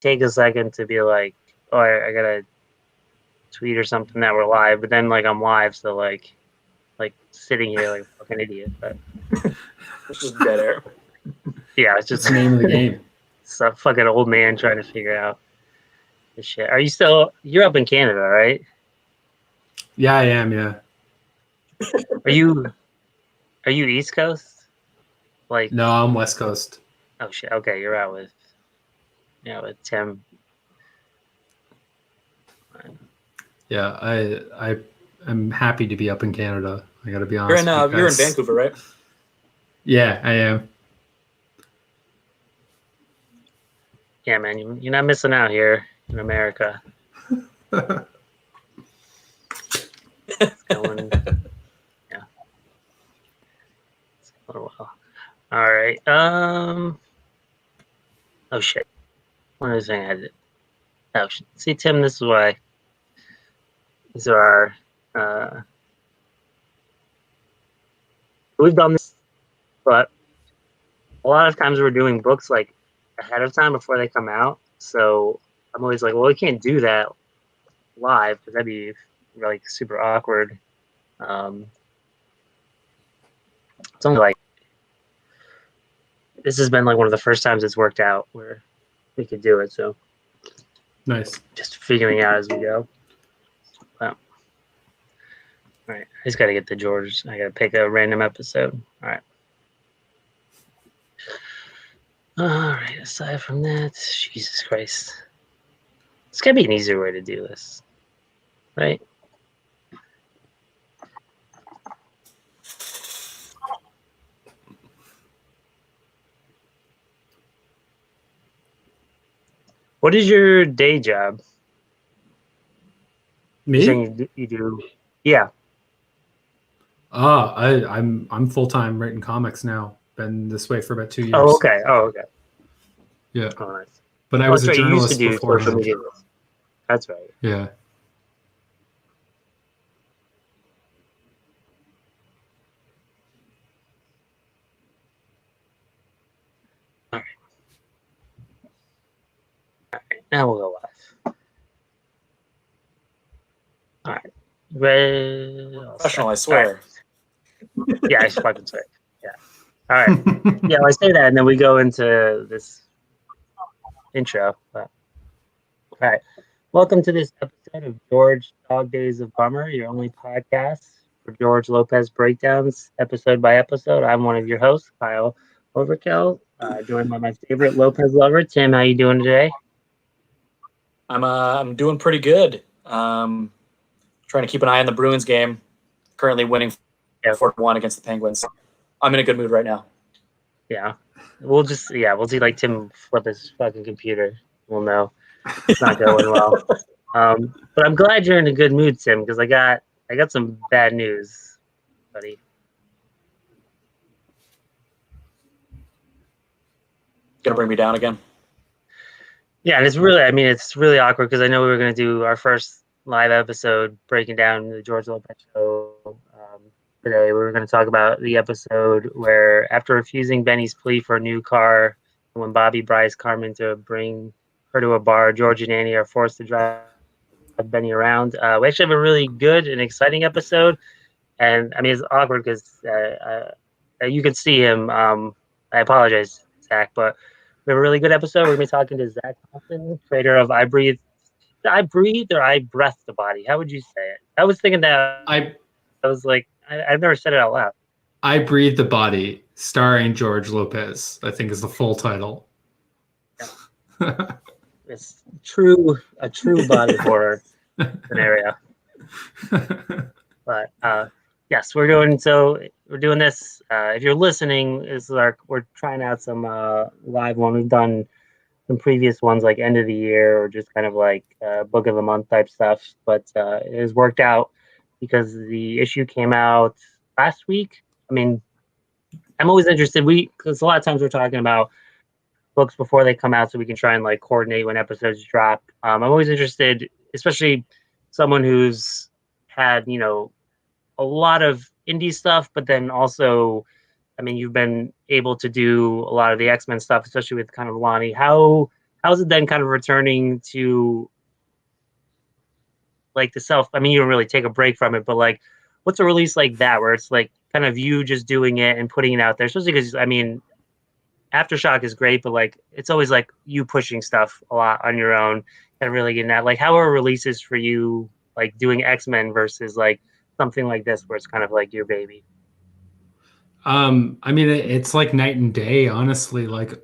take a second to be like, oh, I gotta tweet or something that we're live, but then like I'm live, so like sitting here like a fucking idiot. But it's just dead air. Yeah, it's just the name of the game. It's a fucking old man trying to figure out this shit. Are you still? You're up in Canada, right? Yeah, I am. Yeah. Are you East Coast? Like no, I'm West Coast. Oh shit. Okay, you're out with with Tim. Yeah, I'm happy to be up in Canada. I got to be honest. You're in Vancouver, right? Yeah, I am. Yeah, man, you're not missing out here in America. It's going, yeah. It's going well. All right. Oh shit. One other thing I did. Oh shit. See, Tim, this is why. These are our. We've done this, but a lot of times we're doing books like ahead of time before they come out. So I'm always like, well, we can't do that live because that'd be like super awkward. It's only like this has been like one of the first times it's worked out where we could do it. So nice. Just figuring out as we go. Wow. All right, I just got to get to George. I got to pick a random episode. All right. All right. Aside from that, Jesus Christ, it's gotta be an easier way to do this, right? What is your day job? Me? You do, yeah. I'm full time writing comics now. Been this way for about 2 years. Oh, okay. Yeah. Oh, nice. But I was a journalist you used to do social media. That's right. Yeah. All right. Now we'll go live. All right. Professional, I swear. Right. Yeah, I fucking swear. Yeah. All right. Yeah, I say that, and then we go into this intro. But, all right. Welcome to this episode of George Dog Days of Bummer, your only podcast for George Lopez breakdowns, episode by episode. I'm one of your hosts, Kyle Overkill, joined by my favorite Lopez lover, Tim. How you doing today? I'm doing pretty good. Trying to keep an eye on the Bruins game. Currently winning 4-1 against the Penguins. I'm in a good mood right now. Yeah. We'll see like Tim flip his fucking computer. We'll know it's not going well. But I'm glad you're in a good mood, Tim, because I got some bad news, buddy. Gonna bring me down again? Yeah, and it's really awkward because I know we were gonna do our first live episode breaking down the George Lopez show today. We were going to talk about the episode where, after refusing Benny's plea for a new car, when Bobby bribes Carmen to bring her to a bar, George and Annie are forced to drive Benny around. We actually have a really good and exciting episode, and I mean it's awkward because you can see him. I apologize, Zach, but we have a really good episode. We're going to be talking to Zac Thompson, creator of I Breathe or I Breath the Body. How would you say it? I was thinking that I was like, I've never said it out loud. I Breathe the Body, starring George Lopez, I think is the full title. Yeah. It's a true body horror scenario. But yes, we're doing this. If you're listening, we're trying out some live one. We've done some previous ones like end of the year or just kind of like book of the month type stuff, but it has worked out because the issue came out last week. I mean, I'm always interested. Because a lot of times we're talking about books before they come out so we can try and like coordinate when episodes drop. I'm always interested, especially someone who's had, a lot of indie stuff, but then also, I mean, you've been able to do a lot of the X-Men stuff, especially with kind of Lonnie. How how's it then kind of returning to like the self? I mean, you don't really take a break from it, but like, what's a release like that where it's like kind of you just doing it and putting it out there? Especially because I mean, Aftershock is great, but like it's always like you pushing stuff a lot on your own and really getting that. Like, how are releases for you? Like doing X-Men versus like something like this where it's kind of like your baby. I mean, it's like night and day, honestly. Like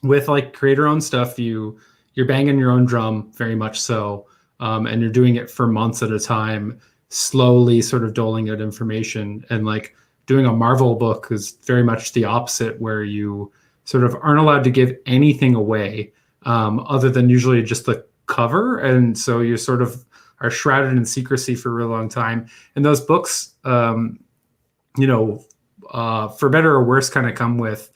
with like creator-owned stuff, you're banging your own drum very much so, and you're doing it for months at a time, slowly sort of doling out information. And like doing a Marvel book is very much the opposite, where you sort of aren't allowed to give anything away, other than usually just the cover, and so you sort of are shrouded in secrecy for a real long time. And those books, you know, for better or worse, kind of come with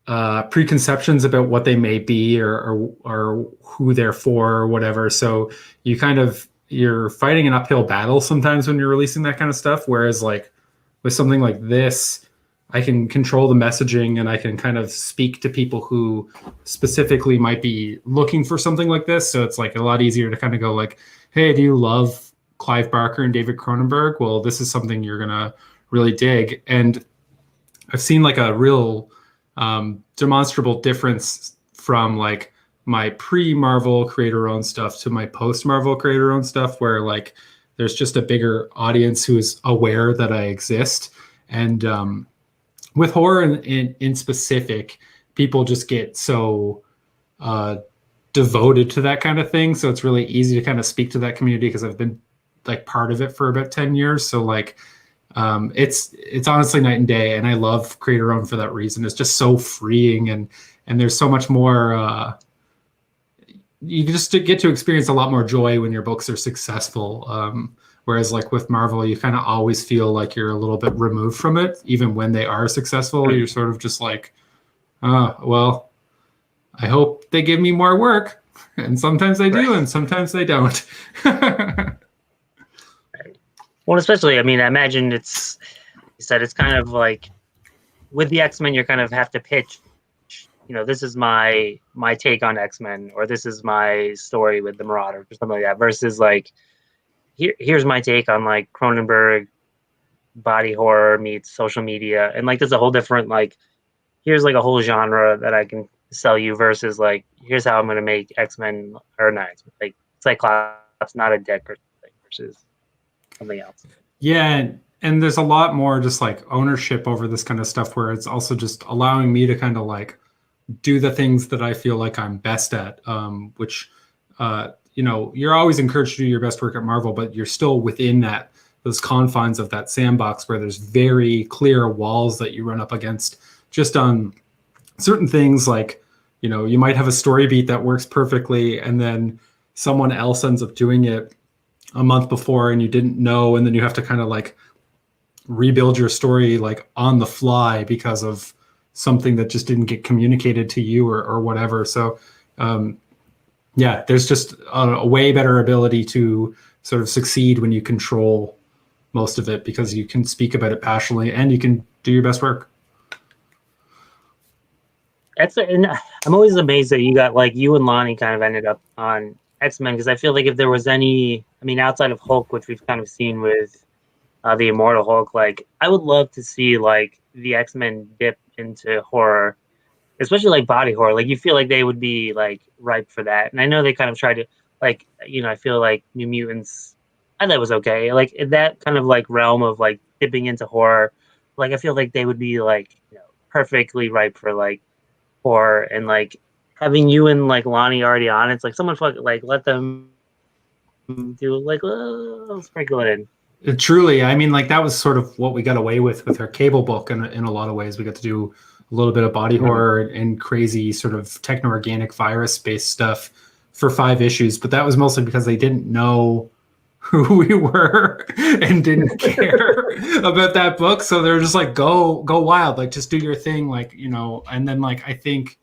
preconceptions about what they may be or who they're for or whatever. So you're fighting an uphill battle sometimes when you're releasing that kind of stuff. Whereas like with something like this, I can control the messaging and I can kind of speak to people who specifically might be looking for something like this. So it's like a lot easier to kind of go like, hey, do you love Clive Barker and David Cronenberg? Well, this is something you're going to really dig. And I've seen like a real demonstrable difference from like my pre-Marvel creator-owned stuff to my post-Marvel creator-owned stuff, where like there's just a bigger audience who is aware that I exist. And with horror in specific, people just get so devoted to that kind of thing. So it's really easy to kind of speak to that community because I've been like part of it for about 10 years. So like it's honestly night and day, and I love creator owned for that reason. It's just so freeing, and there's so much more you just get to experience a lot more joy when your books are successful. Whereas like with Marvel, you kind of always feel like you're a little bit removed from it. Even when they are successful, you're sort of just like, well, I hope they give me more work. And sometimes they do, and sometimes they don't. Well, especially, I mean, I imagine you said it's kind of like with the X-Men, you kind of have to pitch, you know, this is my take on X-Men, or this is my story with the Marauders or something like that, versus like, here's my take on like Cronenberg body horror meets social media. And like, there's a whole different, like, here's like a whole genre that I can sell you versus like, here's how I'm going to make X-Men or not X-Men, like Cyclops, not a dick or something versus something else. Yeah, and there's a lot more just like ownership over this kind of stuff, where it's also just allowing me to kind of like do the things that I feel like I'm best at, which you know, you're always encouraged to do your best work at Marvel, but you're still within those confines of that sandbox where there's very clear walls that you run up against just on certain things. Like, you know, you might have a story beat that works perfectly, and then someone else ends up doing it a month before and you didn't know, and then you have to kind of like rebuild your story like on the fly because of something that just didn't get communicated to you or whatever. So yeah, there's just a way better ability to sort of succeed when you control most of it, because you can speak about it passionately and you can do your best work. And I'm always amazed that you and Lonnie kind of ended up on X-Men, because I feel like if there was any, I mean, outside of Hulk, which we've kind of seen with the Immortal Hulk, like I would love to see like the X-Men dip into horror, especially like body horror. Like you feel like they would be like ripe for that. And I know they kind of tried to, like, you know, I feel like New Mutants, I thought it was okay. Like in that kind of like realm of like dipping into horror, like I feel like they would be like, you know, perfectly ripe for like horror. And like having you and like Lonnie already on, it's like someone like let them do like sprinkle it in. Truly, I mean, like that was sort of what we got away with our Cable book, and in a lot of ways, we got to do a little bit of body horror and crazy sort of techno-organic virus-based stuff for 5 issues. But that was mostly because they didn't know who we were and didn't care about that book, so they were just like, go wild, like just do your thing, like, you know. And then like I think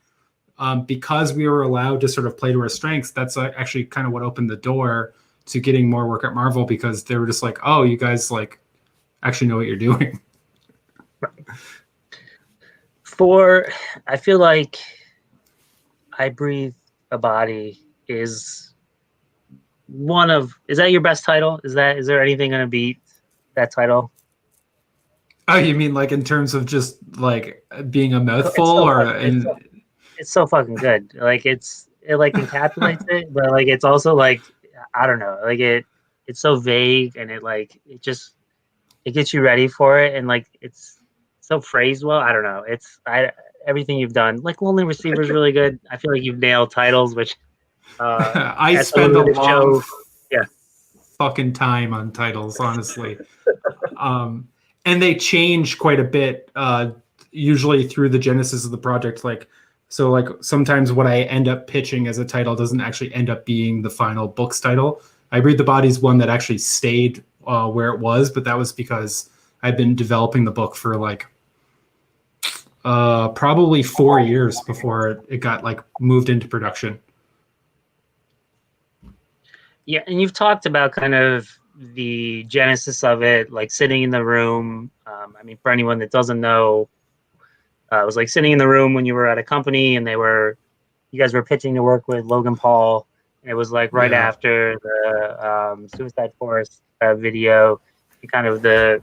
because we were allowed to sort of play to our strengths, that's actually kind of what opened the door to getting more work at Marvel, because they were just like, oh, you guys like actually know what you're doing. I feel like I Breathe a Body is is that your best title? Is there anything gonna beat that title? Oh, you mean like in terms of just like being a It's mouthful, so or fucking it's so fucking good. Like it like encapsulates it, but like it's also like I don't know, like it's so vague and it gets you ready for it and like it's so phrased well. I don't know. I everything you've done. Like Lonely Receiver is really good. I feel like you've nailed titles, which I as someone spend a with a long show, yeah, fucking time on titles, honestly. And they change quite a bit, usually through the genesis of the project. Like, so like sometimes what I end up pitching as a title doesn't actually end up being the final book's title. I Breathe the Body's one that actually stayed where it was, but that was because I've been developing the book for like probably 4 years before it got like moved into production. yeah. And you've talked about kind of the genesis of it, like sitting in the room. I mean, for anyone that doesn't know, it was like sitting in the room when you were at a company and you guys were pitching to work with Logan Paul. And it was like right Yeah. after the Suicide Forest video, and kind of the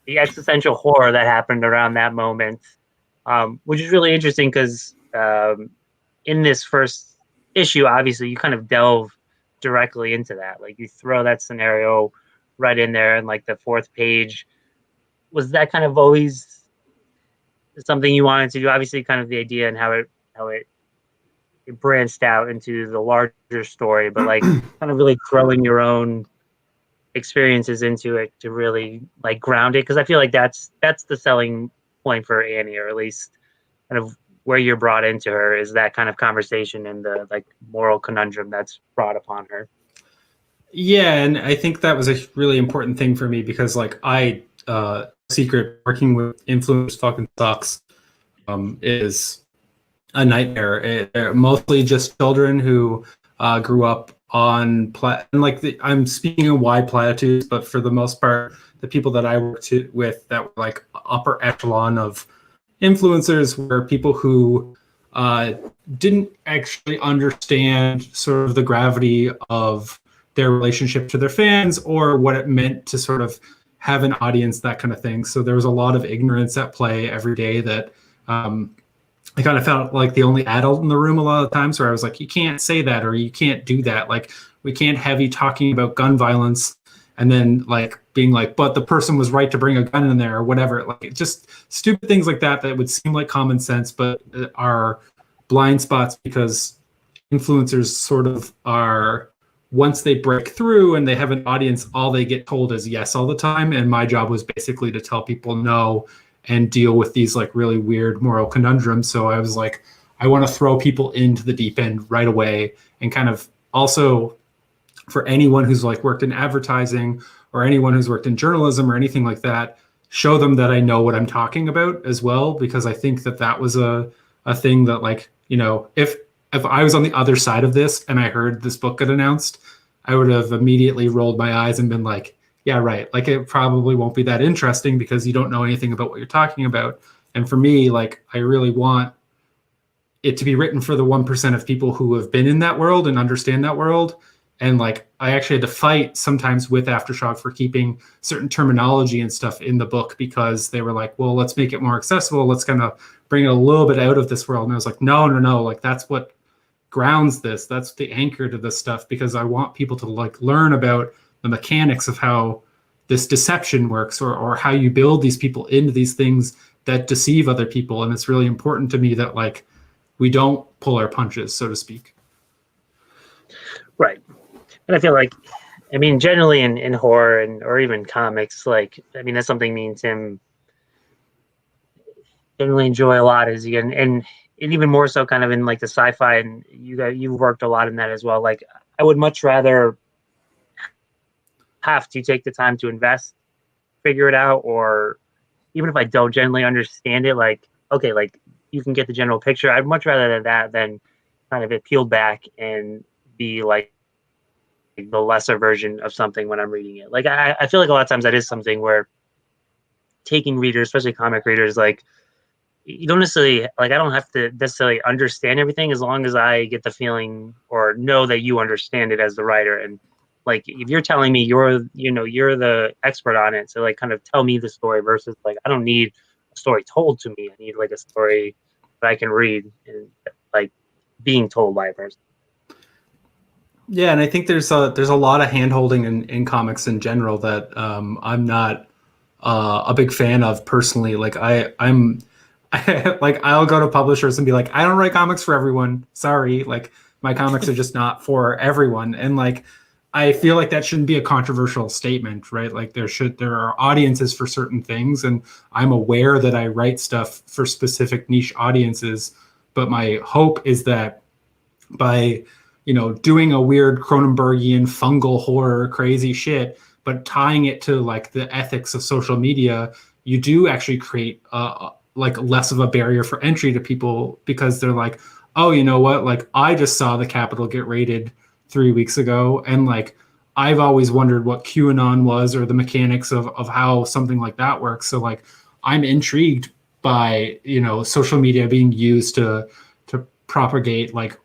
existential horror that happened around that moment, which is really interesting because in this first issue, obviously, you kind of delve directly into that. Like you throw that scenario right in there, and like the fourth page, was that kind of always something you wanted to do? Obviously, kind of the idea and how it branched out into the larger story, but like kind of really throwing your own experiences into it to really like ground it, because I feel like that's the selling point for Annie, or at least kind of where you're brought into her, is that kind of conversation and the like moral conundrum that's brought upon her. Yeah, and I think that was a really important thing for me because like secret working with influencers fucking sucks. Is a nightmare. They're mostly just children who grew up on and like I'm speaking of wide platitudes, but for the most part, the people that I worked with that were like upper echelon of influencers were people who uh, didn't actually understand sort of the gravity of their relationship to their fans or what it meant to sort of have an audience, that kind of thing. So there was a lot of ignorance at play every day that I kind of felt like the only adult in the room a lot of the times, where I was like, you can't say that, or you can't do that. Like, we can't have you talking about gun violence and then like being like, but the person was right to bring a gun in there or whatever. Like, just stupid things like that would seem like common sense, but are blind spots because influencers sort of are, once they break through and they have an audience, all they get told is yes all the time. And my job was basically to tell people no and deal with these like really weird moral conundrums. So I was like, I want to throw people into the deep end right away, and kind of also for anyone who's like worked in advertising or anyone who's worked in journalism or anything like that, show them that I know what I'm talking about as well, because I think that was a thing that, like, you know, if I was on the other side of this and I heard this book get announced, I would have immediately rolled my eyes and been like, yeah, right. Like, it probably won't be that interesting because you don't know anything about what you're talking about. And for me, like, I really want it to be written for the 1% of people who have been in that world and understand that world. And like, I actually had to fight sometimes with Aftershock for keeping certain terminology and stuff in the book because they were like, well, let's make it more accessible. Let's kind of bring it a little bit out of this world. And I was like, no. Like, that's what grounds this. That's the anchor to this stuff, because I want people to like learn about the mechanics of how this deception works, or how you build these people into these things that deceive other people. And it's really important to me that like we don't pull our punches, so to speak. Right. And I feel like, I mean, generally in horror and or even comics, like, I mean, that's something me and Tim generally enjoy a lot, is you and even more so kind of in like the sci-fi, and you've worked a lot in that as well. Like, I would much rather have to take the time to invest, figure it out, or even if I don't generally understand it, like, okay, like you can get the general picture. I'd much rather that than kind of it peeled back and be like the lesser version of something when I'm reading it. Like, I feel like a lot of times that is something where taking readers, especially comic readers, like, you don't necessarily like, I don't have to necessarily understand everything as long as I get the feeling or know that you understand it as the writer. And like, if you're telling me you're the expert on it, so like kind of tell me the story versus like, I don't need a story told to me. I need like a story that I can read and like being told by a person. Yeah, and I think there's a lot of handholding in comics in general that I'm not a big fan of personally. Like I'm like I'll go to publishers and be like, I don't write comics for everyone. Sorry, like my comics are just not for everyone. And like I feel like that shouldn't be a controversial statement, right? Like there are audiences for certain things, and I'm aware that I write stuff for specific niche audiences. But my hope is that by doing a weird Cronenbergian fungal horror crazy shit, but tying it to like the ethics of social media, you do actually create like less of a barrier for entry to people, because they're like, oh, you know what? Like I just saw the Capitol get raided 3 weeks ago, and like I've always wondered what QAnon was or the mechanics of how something like that works. So like I'm intrigued by social media being used to propagate like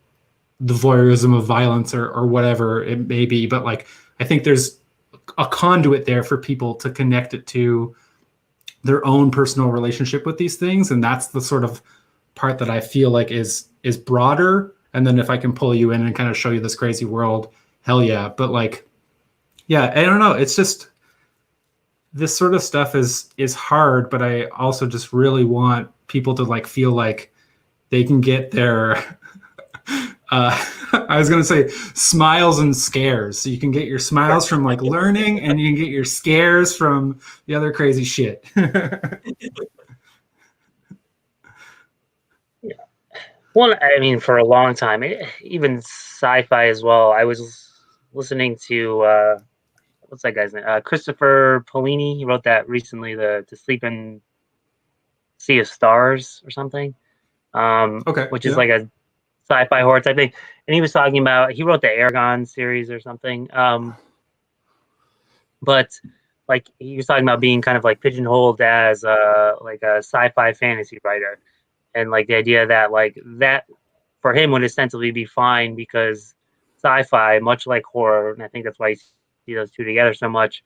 the voyeurism of violence or whatever it may be. But like I think there's a conduit there for people to connect it to their own personal relationship with these things, and that's the sort of part that I feel like is broader. And then if I can pull you in and kind of show you this crazy world, hell yeah. But like, yeah, I don't know, it's just this sort of stuff is hard, but I also just really want people to like feel like they can get their I was going to say smiles and scares. So you can get your smiles from like learning, and you can get your scares from the other crazy shit. Yeah. Well, I mean, for a long time, even sci-fi as well. I was listening to what's that guy's name? Christopher Polini. He wrote that recently, the To Sleep and Sea of Stars or something. Okay, which is like a sci-fi horror type thing. And he was talking about, he wrote the Aragon series or something. But like he was talking about being kind of like pigeonholed as like a sci-fi fantasy writer, and like the idea that like that for him would essentially be fine, because sci-fi, much like horror, and I think that's why you see those two together so much,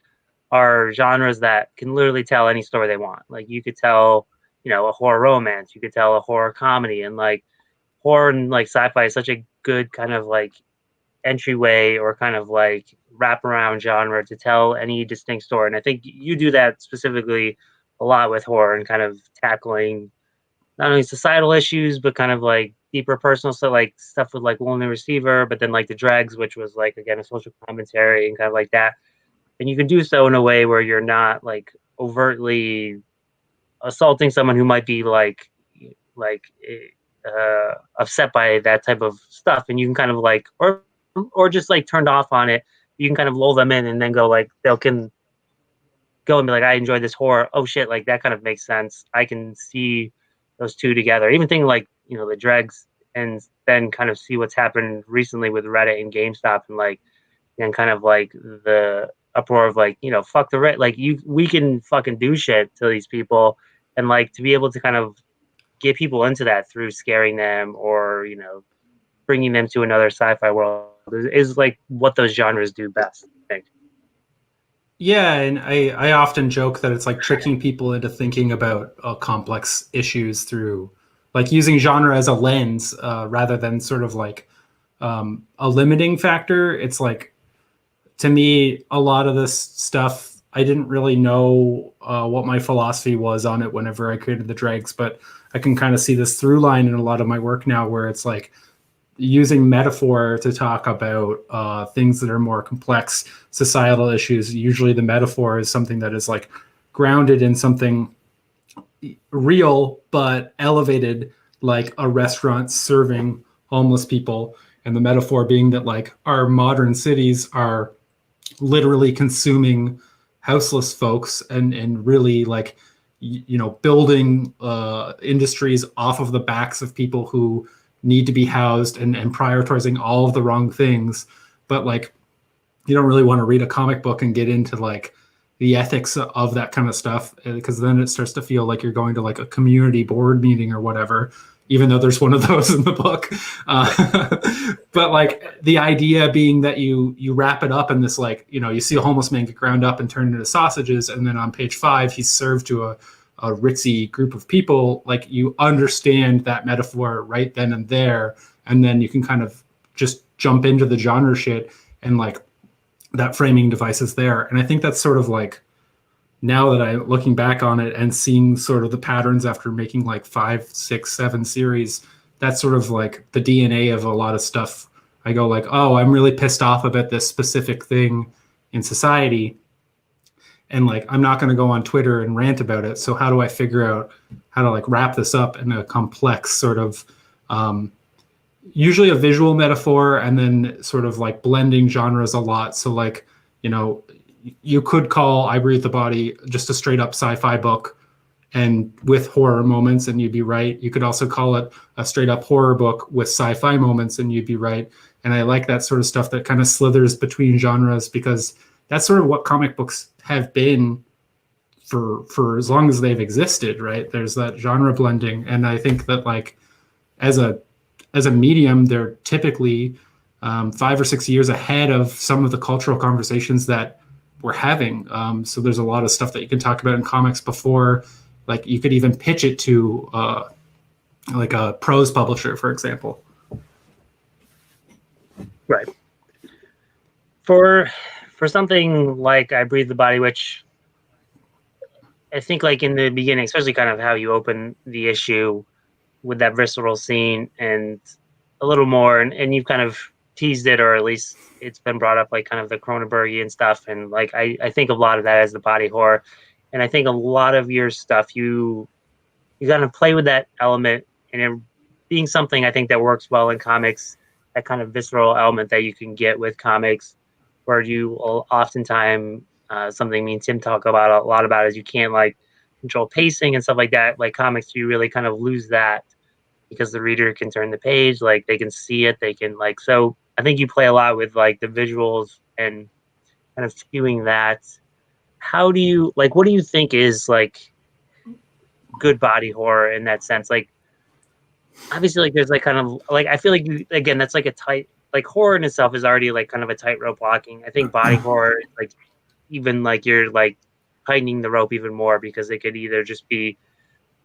are genres that can literally tell any story they want. Like you could tell, a horror romance, you could tell a horror comedy, and like horror and like sci-fi is such a good kind of like entryway or kind of like wraparound genre to tell any distinct story. And I think you do that specifically a lot with horror, and kind of tackling not only societal issues, but kind of like deeper personal stuff, like stuff with like Lonely Receiver, but then like The Dregs, which was like, again, a social commentary and kind of like that. And you can do so in a way where you're not like overtly assaulting someone who might be like upset by that type of stuff, and you can kind of like or just like turned off on it. You can kind of lull them in, and then go like they'll can go and be like, I enjoyed this horror. Oh shit, like that kind of makes sense. I can see those two together. Even thing like The Dregs, and then kind of see what's happened recently with Reddit and GameStop, and like and kind of like the uproar of like fuck the Reddit. Like we can fucking do shit to these people, and like to be able to kind of get people into that through scaring them or bringing them to another sci-fi world is like what those genres do best, I think. Yeah, and I often joke that it's like tricking people into thinking about complex issues through like using genre as a lens rather than sort of like a limiting factor. It's like, to me, a lot of this stuff, I didn't really know what my philosophy was on it whenever I created the Dregs, but I can kind of see this through line in a lot of my work now, where it's like using metaphor to talk about things that are more complex societal issues. Usually the metaphor is something that is like grounded in something real, but elevated, like a restaurant serving homeless people. And the metaphor being that like our modern cities are literally consuming houseless folks, and really like building industries off of the backs of people who need to be housed, and prioritizing all of the wrong things. But like you don't really want to read a comic book and get into like the ethics of that kind of stuff, because then it starts to feel like you're going to like a community board meeting or whatever, even though there's one of those in the book. But like the idea being that you wrap it up in this, like, you know, you see a homeless man get ground up and turned into sausages, and then on page 5 he's served to a ritzy group of people. Like, you understand that metaphor right then and there, and then you can kind of just jump into the genre shit, and like that framing device is there. And I think that's sort of like, now that I'm looking back on it and seeing sort of the patterns after making like 5, 6, 7 series, that's sort of like the DNA of a lot of stuff. I go like, oh, I'm really pissed off about this specific thing in society, and like, I'm not going to go on Twitter and rant about it. So how do I figure out how to like wrap this up in a complex sort of, usually a visual metaphor, and then sort of like blending genres a lot. So like, you know, you could call I Breathe the Body just a straight up sci-fi book and with horror moments, and you'd be right. You could also call it a straight up horror book with sci-fi moments, and you'd be right. And I like that sort of stuff that kind of slithers between genres, because that's sort of what comic books have been for as long as they've existed, right? There's that genre blending. And I think that like as a medium, they're typically 5 or 6 years ahead of some of the cultural conversations that we're having. So there's a lot of stuff that you can talk about in comics before, like you could even pitch it to like a prose publisher, for example. Right. For something like I Breathe the Body, which I think like in the beginning, especially kind of how you open the issue with that visceral scene and a little more, and you've kind of teased it, or at least it's been brought up, like kind of the Cronenbergian stuff, and like I think a lot of that as the body horror, and I think a lot of your stuff you kind of play with that element, and it being something I think that works well in comics, that kind of visceral element that you can get with comics, where you will oftentimes something me and Tim talk about a lot about is you can't like control pacing and stuff like that. Like comics, you really kind of lose that because the reader can turn the page, like they can see it, they can like, so I think you play a lot with like the visuals and kind of skewing that. How do you like, what do you think is like good body horror in that sense? Like obviously like there's like kind of like, I feel like you, again, that's like a tight, like horror in itself is already like kind of a tightrope walking. I think body horror is like even like you're like tightening the rope even more, because it could either just be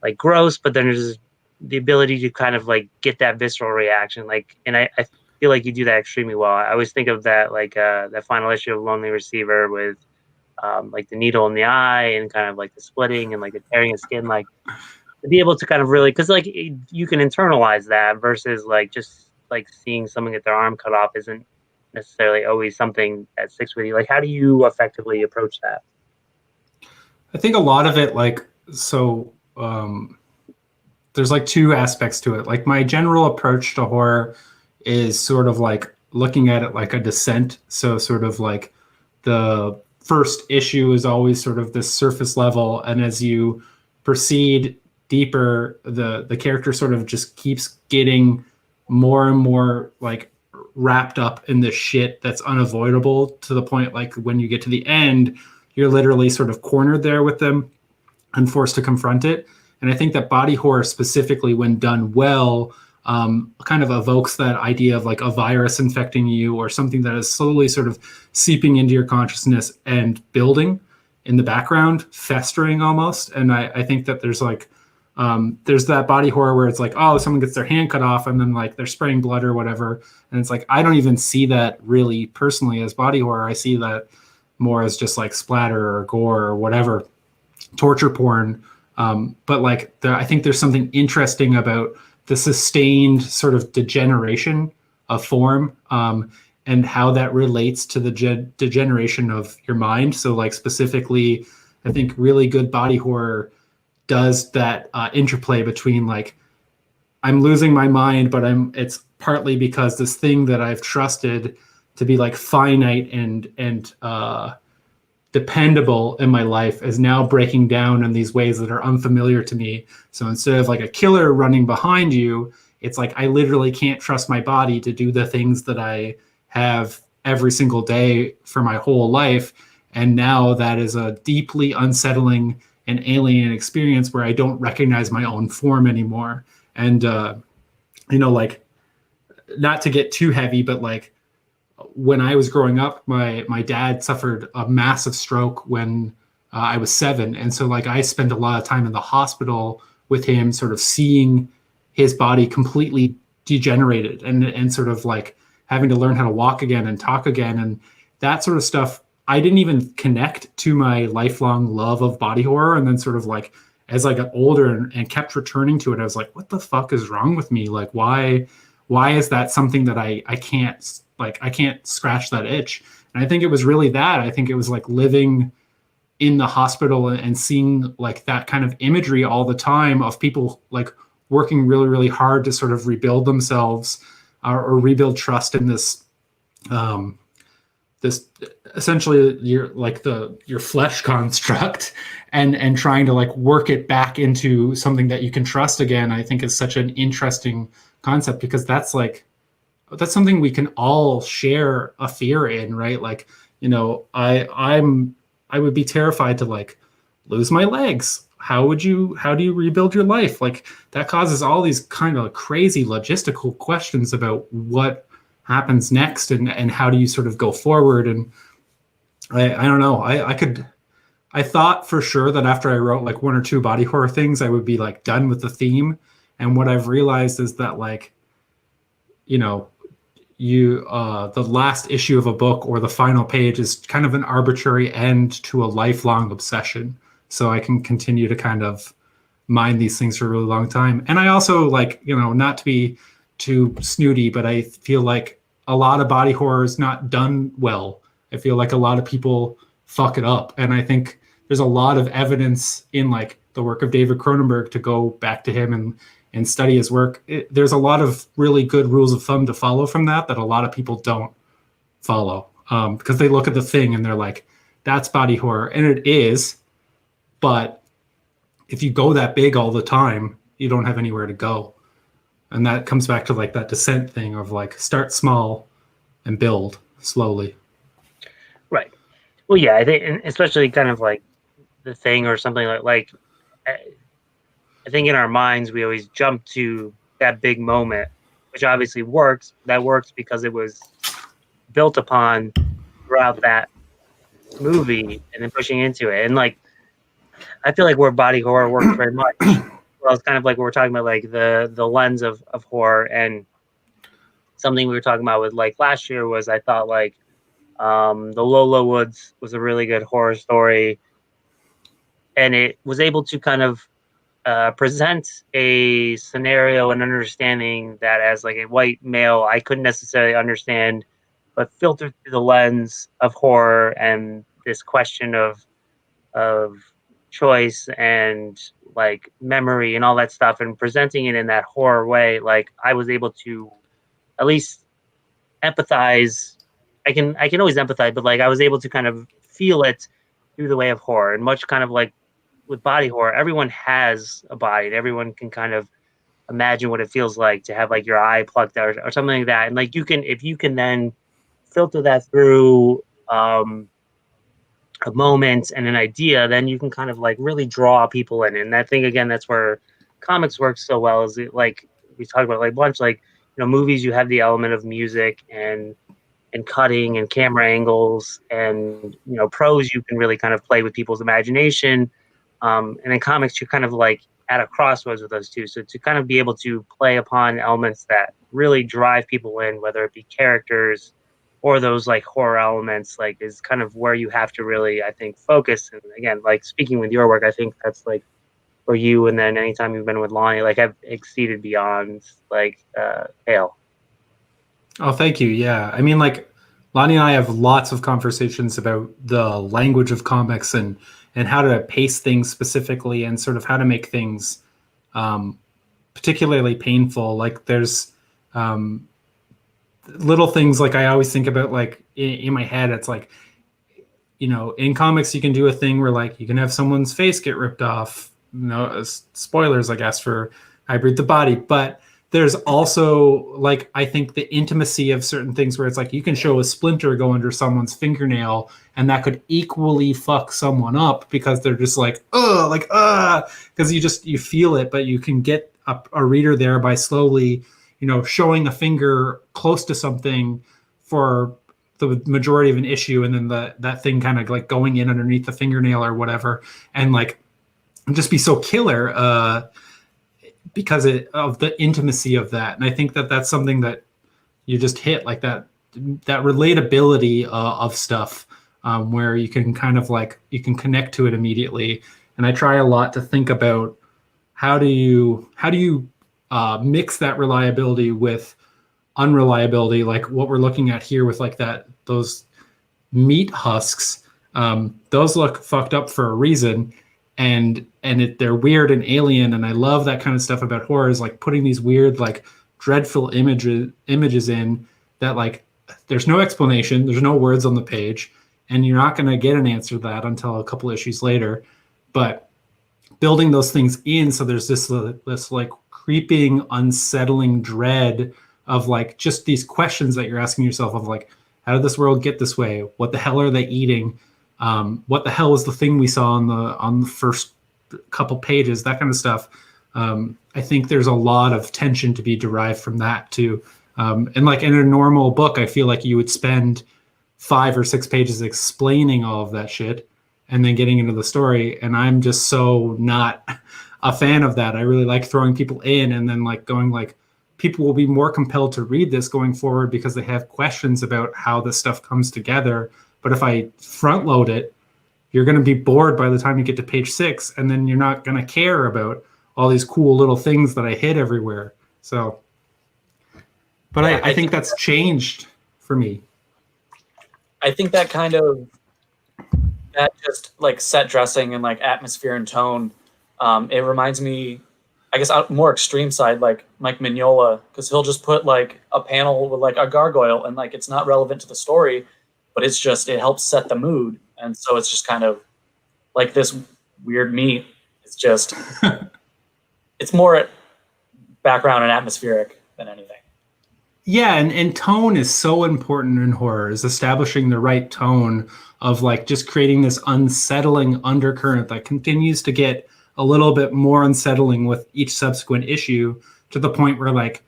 like gross, but then there's the ability to kind of like get that visceral reaction. Like, and I feel like you do that extremely well. I always think of that like that final issue of Lonely Receiver with like the needle in the eye and kind of like the splitting and like the tearing of skin, like to be able to kind of really, because like you can internalize that versus like just like seeing someone get their arm cut off isn't necessarily always something that sticks with you. Like how do you effectively approach that? I think a lot of it, like, so there's like 2 aspects to it. Like my general approach to horror is sort of like looking at it like a descent. So sort of like the first issue is always sort of this surface level, and as you proceed deeper, the character sort of just keeps getting more and more like wrapped up in this shit that's unavoidable, to the point like when you get to the end, you're literally sort of cornered there with them and forced to confront it. And I think that body horror specifically, when done well, kind of evokes that idea of like a virus infecting you, or something that is slowly sort of seeping into your consciousness and building in the background, festering almost. And I think that there's like, there's that body horror where it's like, oh, someone gets their hand cut off and then like they're spraying blood or whatever. And it's like, I don't even see that really personally as body horror. I see that more as just like splatter or gore or whatever, torture porn. But like I think there's something interesting about the sustained sort of degeneration of form, and how that relates to the degeneration of your mind. So like specifically, I think really good body horror does that interplay between like, I'm losing my mind, but it's partly because this thing that I've trusted to be like finite and dependable in my life is now breaking down in these ways that are unfamiliar to me. So instead of like a killer running behind you, it's like I literally can't trust my body to do the things that I have every single day for my whole life. And now that is a deeply unsettling and alien experience where I don't recognize my own form anymore. And, like, not to get too heavy, but like when I was growing up, my dad suffered a massive stroke when I was 7. And so like I spent a lot of time in the hospital with him, sort of seeing his body completely degenerated and sort of like having to learn how to walk again and talk again. And that sort of stuff, I didn't even connect to my lifelong love of body horror. And then sort of like, as I got older and kept returning to it, I was like, what the fuck is wrong with me? Like, why is that something that I can't, like, I can't scratch that itch? And I think it was really that. I think it was like living in the hospital and seeing like that kind of imagery all the time of people like working really, really hard to sort of rebuild themselves or rebuild trust in this, this essentially your flesh construct and trying to like work it back into something that you can trust again. I think is such an interesting concept, because that's something we can all share a fear in, right? Like, I would be terrified to like lose my legs. How do you rebuild your life? Like, that causes all these kind of crazy logistical questions about what happens next and how do you sort of go forward. And I don't know. I thought for sure that after I wrote like 1 or 2 body horror things, I would be like done with the theme. And what I've realized is that like, the last issue of a book or the final page is kind of an arbitrary end to a lifelong obsession. So I can continue to kind of mind these things for a really long time. And I also like, not to be too snooty, but I feel like a lot of body horror is not done well. I feel like a lot of people fuck it up. And I think there's a lot of evidence in like the work of David Cronenberg, to go back to him and study his work. There's a lot of really good rules of thumb to follow from that a lot of people don't follow, because they look at the thing and they're like, that's body horror. And it is, but if you go that big all the time, you don't have anywhere to go. And that comes back to like that descent thing of like, start small and build slowly. Right. Well, yeah, I think, especially kind of like The Thing or something like I think in our minds, we always jump to that big moment, which obviously works. That works because it was built upon throughout that movie and then pushing into it. And like, I feel like where body horror works very much. Well, it's kind of like we're talking about like the lens of horror, and something we were talking about with like last year was, I thought like the Lola Woods was a really good horror story, and it was able to kind of present a scenario and understanding that as like a white male I couldn't necessarily understand, but filtered through the lens of horror and this question of choice and like memory and all that stuff, and presenting it in that horror way. Like, I was able to at least empathize. I can always empathize, but like I was able to kind of feel it through the way of horror. And much kind of like with body horror, everyone has a body and everyone can kind of imagine what it feels like to have like your eye plucked out or something like that. And like if you can then filter that through a moment and an idea, then you can kind of like really draw people in. And I think again, that's where comics work so well, is it, like we talked about like a bunch, like, movies, you have the element of music and cutting and camera angles, and prose, you can really kind of play with people's imagination. And in comics, you're kind of like at a crossroads with those two. So to kind of be able to play upon elements that really drive people in, whether it be characters or those like horror elements, like is kind of where you have to really, I think, focus. And again, like speaking with your work, I think that's like where you, and then anytime you've been with Lonnie, like have exceeded beyond like pale. Oh, thank you. Yeah. I mean, like, Lonnie and I have lots of conversations about the language of comics and how to pace things specifically, and sort of how to make things particularly painful. Like, there's little things, like I always think about, like in my head, it's like, in comics, you can do a thing where like you can have someone's face get ripped off, spoilers, I guess, for Hybrid the Body. But there's also like I think the intimacy of certain things where it's like you can show a splinter go under someone's fingernail and that could equally fuck someone up because they're just like because you feel it, but you can get a reader there by slowly showing a finger close to something for the majority of an issue, and then that thing kind of like going in underneath the fingernail or whatever, and like just be so killer. Because of the intimacy of that. And I think that that's something that you just hit, like that relatability of stuff, where you can kind of like, you can connect to it immediately. And I try a lot to think about how do you mix that reliability with unreliability, like what we're looking at here with like those meat husks. Those look fucked up for a reason. And they're weird and alien, and I love that kind of stuff about horror, is like putting these weird, like dreadful images in that, like, there's no explanation, there's no words on the page, and you're not going to get an answer to that until a couple issues later. But building those things in, so there's this like creeping, unsettling dread of like just these questions that you're asking yourself of like, how did this world get this way? What the hell are they eating? What the hell was the thing we saw on the first couple pages? That kind of stuff. I think there's a lot of tension to be derived from that too. And like in a normal book, I feel like you would spend 5 or 6 pages explaining all of that shit and then getting into the story. And I'm just so not a fan of that. I really like throwing people in and then like going like, people will be more compelled to read this going forward because they have questions about how this stuff comes together. But if I front load it, you're going to be bored by the time you get to page 6, and then you're not going to care about all these cool little things that I hid everywhere. So, but yeah, I think that's changed for me. I think that just like set dressing and like atmosphere and tone, it reminds me, I guess, more extreme side, like Mike Mignola, because he'll just put like a panel with like a gargoyle, and like it's not relevant to the story, but it's just, it helps set the mood. And so it's just kind of like this weird meat. It's just, it's more background and atmospheric than anything. Yeah, and tone is so important in horror, is establishing the right tone of like just creating this unsettling undercurrent that continues to get a little bit more unsettling with each subsequent issue, to the point where like,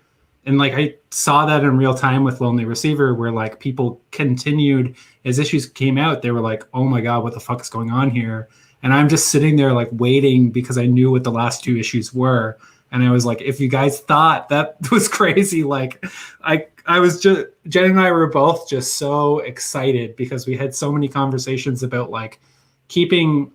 and like I saw that in real time with Lonely Receiver, where like people continued as issues came out, they were like, oh my God, what the fuck is going on here? And I'm just sitting there like waiting because I knew what the last 2 issues were. And I was like, if you guys thought that was crazy, like I was just, Jen and I were both just so excited because we had so many conversations about like keeping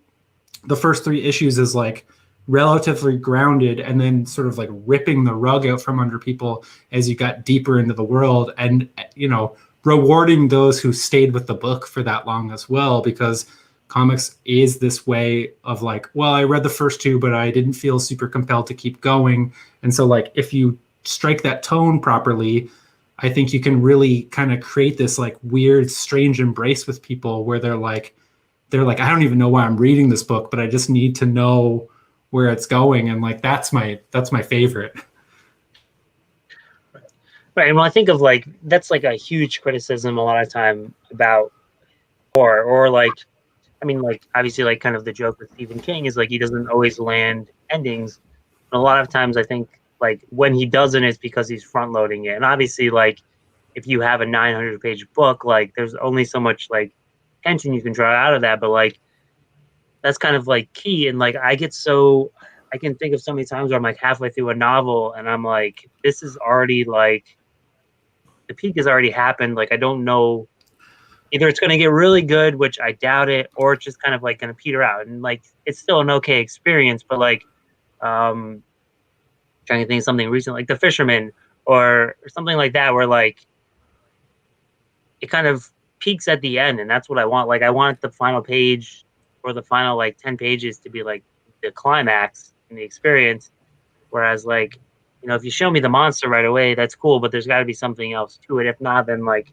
the first 3 issues as like relatively grounded, and then sort of like ripping the rug out from under people as you got deeper into the world, and rewarding those who stayed with the book for that long as well, because comics is this way of like, well, I read the first 2 but I didn't feel super compelled to keep going. And so like if you strike that tone properly, I think you can really kind of create this like weird strange embrace with people where they're like I don't even know why I'm reading this book, but I just need to know where it's going. And like that's my favorite. Right. And when I think of like, that's like a huge criticism a lot of time about horror, or like, I mean, like obviously like kind of the joke with Stephen King is like he doesn't always land endings. And a lot of times I think like when he doesn't, it's because he's front loading it. And obviously like if you have a 900-page book, like there's only so much like tension you can draw out of that, but like that's kind of like key. And like I can think of so many times where I'm like halfway through a novel and I'm like, this is already like the peak has already happened. Like I don't know, either it's going to get really good, which I doubt it, or it's just kind of like going to peter out. And like it's still an okay experience, but like trying to think of something recent like The Fisherman or something like that, where like it kind of peaks at the end, and that's what I want. Like I want the final page or the final like 10 pages to be like the climax in the experience. Whereas like, if you show me the monster right away, that's cool, but there's got to be something else to it. If not, then like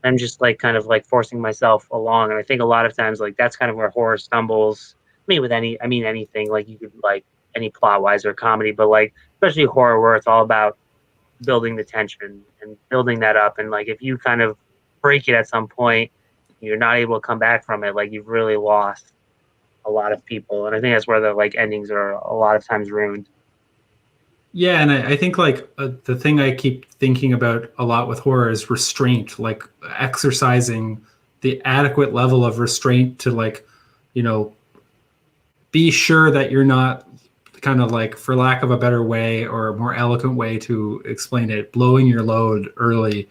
I'm just like kind of like forcing myself along. And I think a lot of times like that's kind of where horror stumbles. Anything, like you could like any plot wise or comedy, but like especially horror where it's all about building the tension and building that up. And like, if you kind of break it at some point, you're not able to come back from it. Like, you've really lost a lot of people. And I think that's where the like endings are a lot of times ruined. Yeah, and I think like the thing I keep thinking about a lot with horror is restraint, like exercising the adequate level of restraint to like, you know, be sure that you're not kind of like, for lack of a better way or a more eloquent way to explain it, blowing your load early.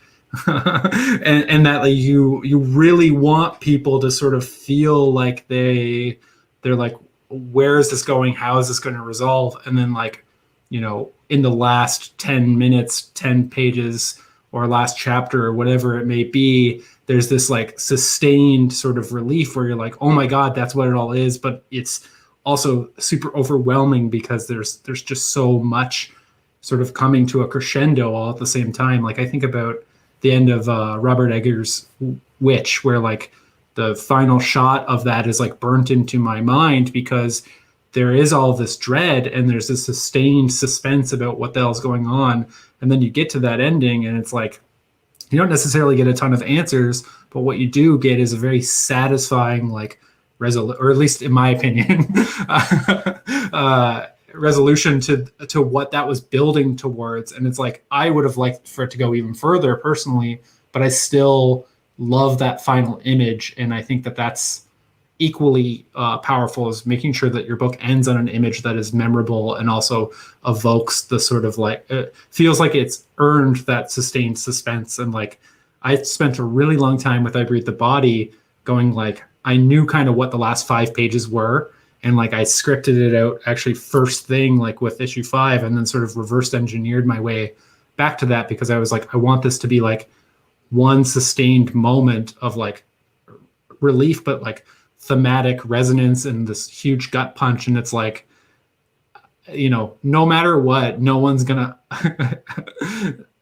And that like you really want people to sort of feel like they're like, where is this going, how is this going to resolve, and then like, you know, in the last 10 minutes, 10 pages, or last chapter or whatever it may be, there's this like sustained sort of relief where you're like, oh my god, that's what it all is. But it's also super overwhelming because there's just so much sort of coming to a crescendo all at the same time. Like I think about the end of Robert Eggers' Witch, where like the final shot of that is like burnt into my mind because there is all this dread and there's this sustained suspense about what the hell's going on. And then you get to that ending and it's like, you don't necessarily get a ton of answers, but what you do get is a very satisfying, like, or at least in my opinion, resolution to what that was building towards. And it's like, I would have liked for it to go even further personally, but I still love that final image. And I think that that's equally powerful, as making sure that your book ends on an image that is memorable and also evokes the sort of like, it feels like it's earned that sustained suspense. And like, I spent a really long time with I Breathe the Body going like, I knew kind of what the last 5 pages were. And like, I scripted it out actually first thing, like with issue 5, and then sort of reverse engineered my way back to that, because I was like, I want this to be like one sustained moment of like relief, but like thematic resonance and this huge gut punch. And it's like, you know, no matter what, no one's gonna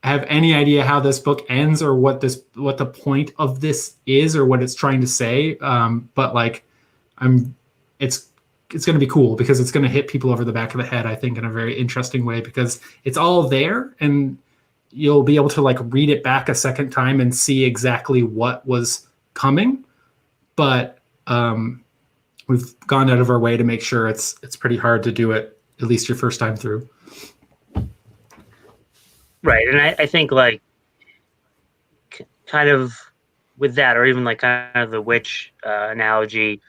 have any idea how this book ends or what the point of this is or what it's trying to say. But like, it's going to be cool because it's going to hit people over the back of the head, I think, in a very interesting way, because it's all there and you'll be able to like read it back a second time and see exactly what was coming. But we've gone out of our way to make sure it's pretty hard to do it at least your first time through. Right. And I think like kind of with that, or even like kind of the witch analogy,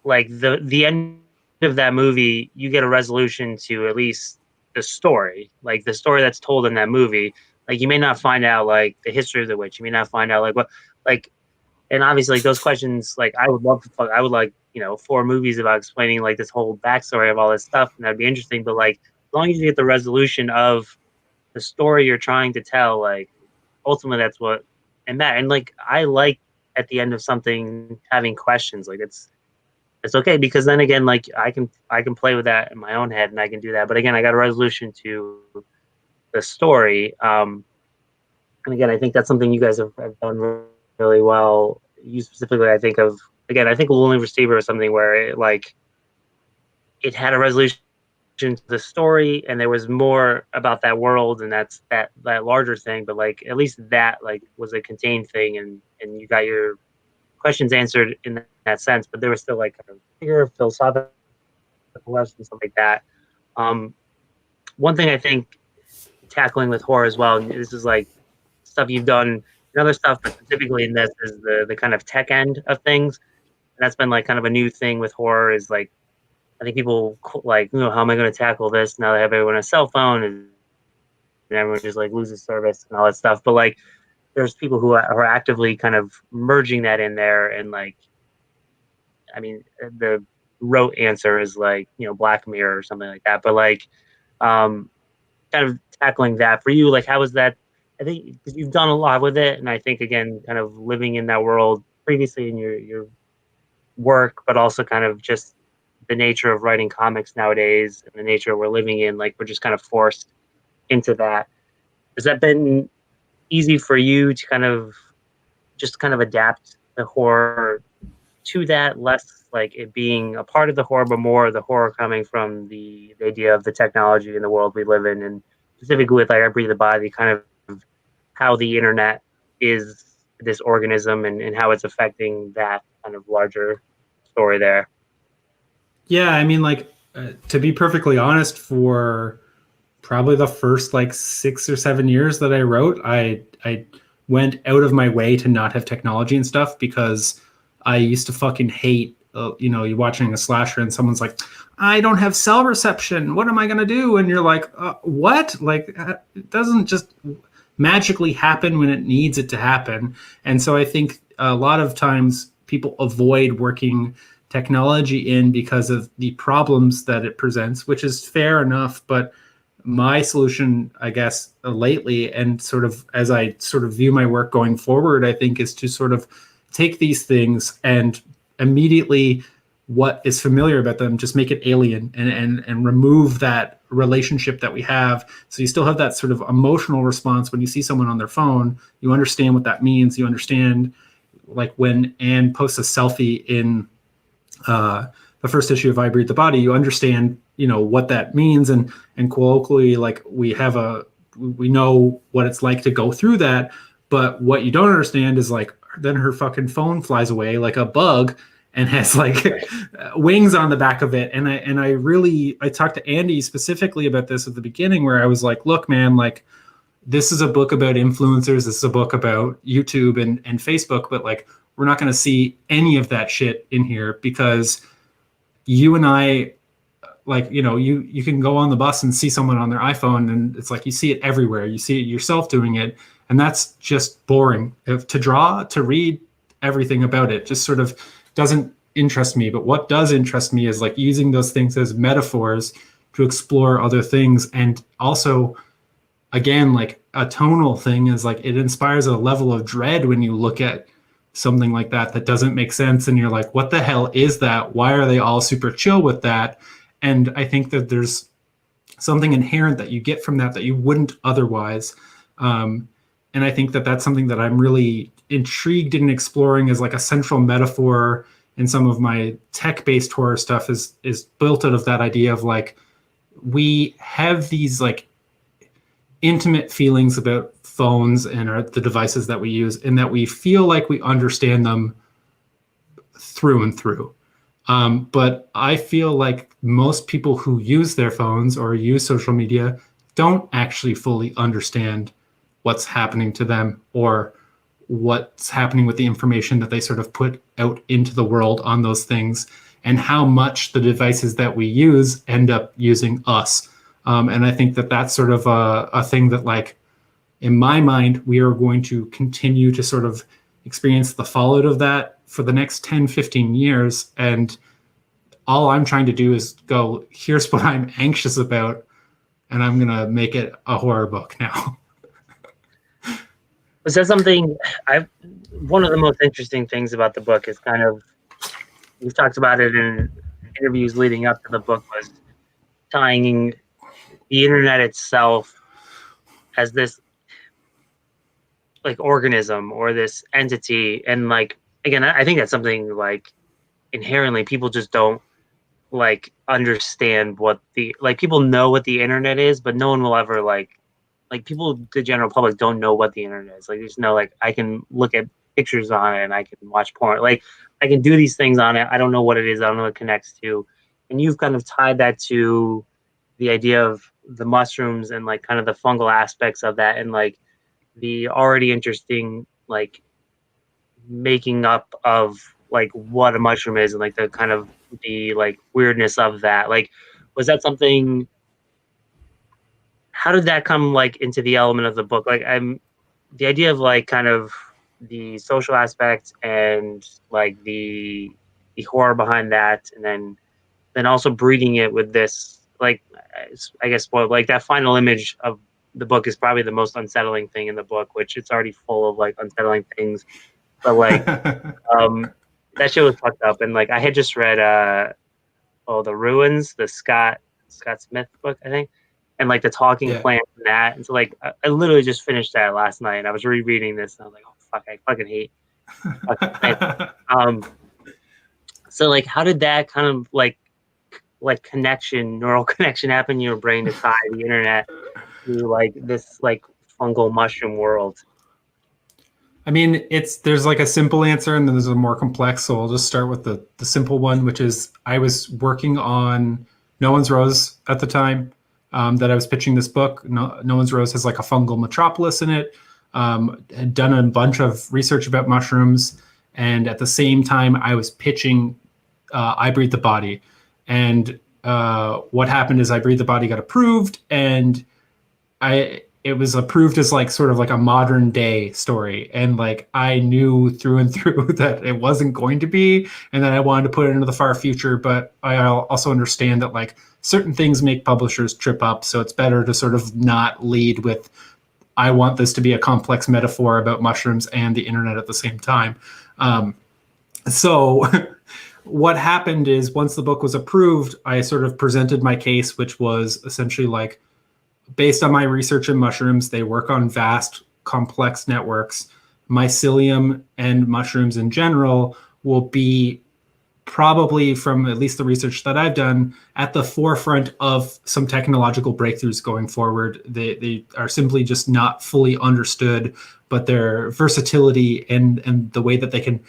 like the end of that movie, you get a resolution to at least the story, like the story that's told in that movie. Like, you may not find out like the history of the witch. You may not find out like what, like, and obviously like those questions, like I would like, you know, 4 movies about explaining like this whole backstory of all this stuff, and that'd be interesting. But like, as long as you get the resolution of the story you're trying to tell, like ultimately that's what, and like I like at the end of something having questions. Like it's okay, because then again, like I can play with that in my own head and I can do that. But again, I got a resolution to the story. And again, I think that's something you guys have done really well. You specifically, I think of, again, I think Lonely Receiver is something where it had a resolution to the story, and there was more about that world, and that's that larger thing. But like, at least that like was a contained thing, and you got your questions answered in that sense. But there was still like a bigger philosophical lesson, stuff like that. One thing I think tackling with horror as well, and this is like stuff you've done and other stuff, but specifically in this is the kind of tech end of things. And that's been like kind of a new thing with horror, is like, I think people like, you know, how am I going to tackle this now that I have everyone a cell phone and everyone just like loses service and all that stuff. But like, there's people who are actively kind of merging that in there. And like, I mean, the rote answer is like, you know, Black Mirror or something like that. But like, kind of tackling that for you, like, how was that? I think because you've done a lot with it, and I think again, kind of living in that world previously in your work, but also kind of just the nature of writing comics nowadays and the nature we're living in, like we're just kind of forced into that. Has that been easy for you to kind of just kind of adapt the horror to that, less like it being a part of the horror, but more the horror coming from the idea of the technology and the world we live in, and specifically with like I Breathe the Body, kind of how the internet is this organism and how it's affecting that kind of larger story there. Yeah, I mean, like, to be perfectly honest, for probably the first like 6 or 7 years that I wrote, I went out of my way to not have technology and stuff because I used to fucking hate, you watching a slasher and someone's like, I don't have cell reception. What am I gonna do? And you're like, what? Like, it doesn't just magically happen when it needs it to happen. And so I think a lot of times people avoid working technology in because of the problems that it presents, which is fair enough. But my solution, I guess, lately, and sort of as I sort of view my work going forward, I think is to sort of take these things and immediately what is familiar about them, just make it alien and remove that relationship that we have. So you still have that sort of emotional response when you see someone on their phone. You understand what that means. You understand, like when Anne posts a selfie in the first issue of I Breathe the Body, you understand, what that means, and colloquially, like we know what it's like to go through that. But what you don't understand is like then her fucking phone flies away like a bug and has like wings on the back of it. And I talked to Andy specifically about this at the beginning, where I was like, look, man, like this is a book about influencers. This is a book about YouTube and Facebook, but like we're not going to see any of that shit in here because you and I, like, you can go on the bus and see someone on their iPhone and it's like you see it everywhere. You see it yourself doing it. And that's just boring. To draw, to read everything about it just sort of doesn't interest me. But what does interest me is like using those things as metaphors to explore other things. And also, again, like a tonal thing is like it inspires a level of dread when you look at something like that doesn't make sense. And you're like, what the hell is that? Why are they all super chill with that? And I think that there's something inherent that you get from that you wouldn't otherwise. And I think that that's something that I'm really intrigued in exploring as like a central metaphor in some of my tech-based horror stuff is built out of that idea of like, we have these like intimate feelings about phones and the devices that we use, and that we feel like we understand them through and through. But I feel like most people who use their phones or use social media don't actually fully understand what's happening to them or what's happening with the information that they sort of put out into the world on those things, and how much the devices that we use end up using us. And I think that that's sort of a thing that, like, in my mind, we are going to continue to sort of experience the fallout of that for the next 10, 15 years. And all I'm trying to do is go, here's what I'm anxious about, and I'm going to make it a horror book now. Was that something one of the most interesting things about the book is kind of, we've talked about it in interviews leading up to the book, was tying the internet itself as this like organism or this entity. And like, again, I think that's something like inherently people just don't like understand what people know what the internet is, but no one will ever like people, the general public, don't know what the internet is. Like, there's no, like, I can look at pictures on it and I can watch porn. Like, I can do these things on it. I don't know what it is. I don't know what it connects to. And you've kind of tied that to the idea of the mushrooms and like kind of the fungal aspects of that, and like the already interesting like making up of like what a mushroom is and like the kind of the like weirdness of that. Like, was that something, how did that come like into the element of the book? Like, the idea of like kind of the social aspect and like the horror behind that, and then also breeding it with this, like, I guess, spoiled, like that final image of the book is probably the most unsettling thing in the book, which it's already full of like unsettling things. But like, that shit was fucked up. And like, I had just read, The Ruins, the Scott Smith book, I think. And like the talking plant and that. And so like, I literally just finished that last night, and I was rereading this and I was like, oh fuck, I fucking hate. So like, how did that kind of like neural connection happen in your brain to tie the internet into like this like fungal mushroom world? I mean, there's like a simple answer and then there's a more complex. So I'll just start with the simple one, which is I was working on No One's Rose at the time that I was pitching this book. No One's Rose has like a fungal metropolis in it. Had done a bunch of research about mushrooms, and at the same time, I was pitching I Breathe the Body. And what happened is I Breathe the Body got approved, and it was approved as like sort of like a modern day story, and like I knew through and through that it wasn't going to be, and that I wanted to put it into the far future. But I also understand that like certain things make publishers trip up, so it's better to sort of not lead with I want this to be a complex metaphor about mushrooms and the internet at the same time. So what happened is once the book was approved, I sort of presented my case, which was essentially like, based on my research in mushrooms, they work on vast, complex networks. Mycelium and mushrooms in general will be probably, from at least the research that I've done, at the forefront of some technological breakthroughs going forward. They are simply just not fully understood, but their versatility and the way that they can,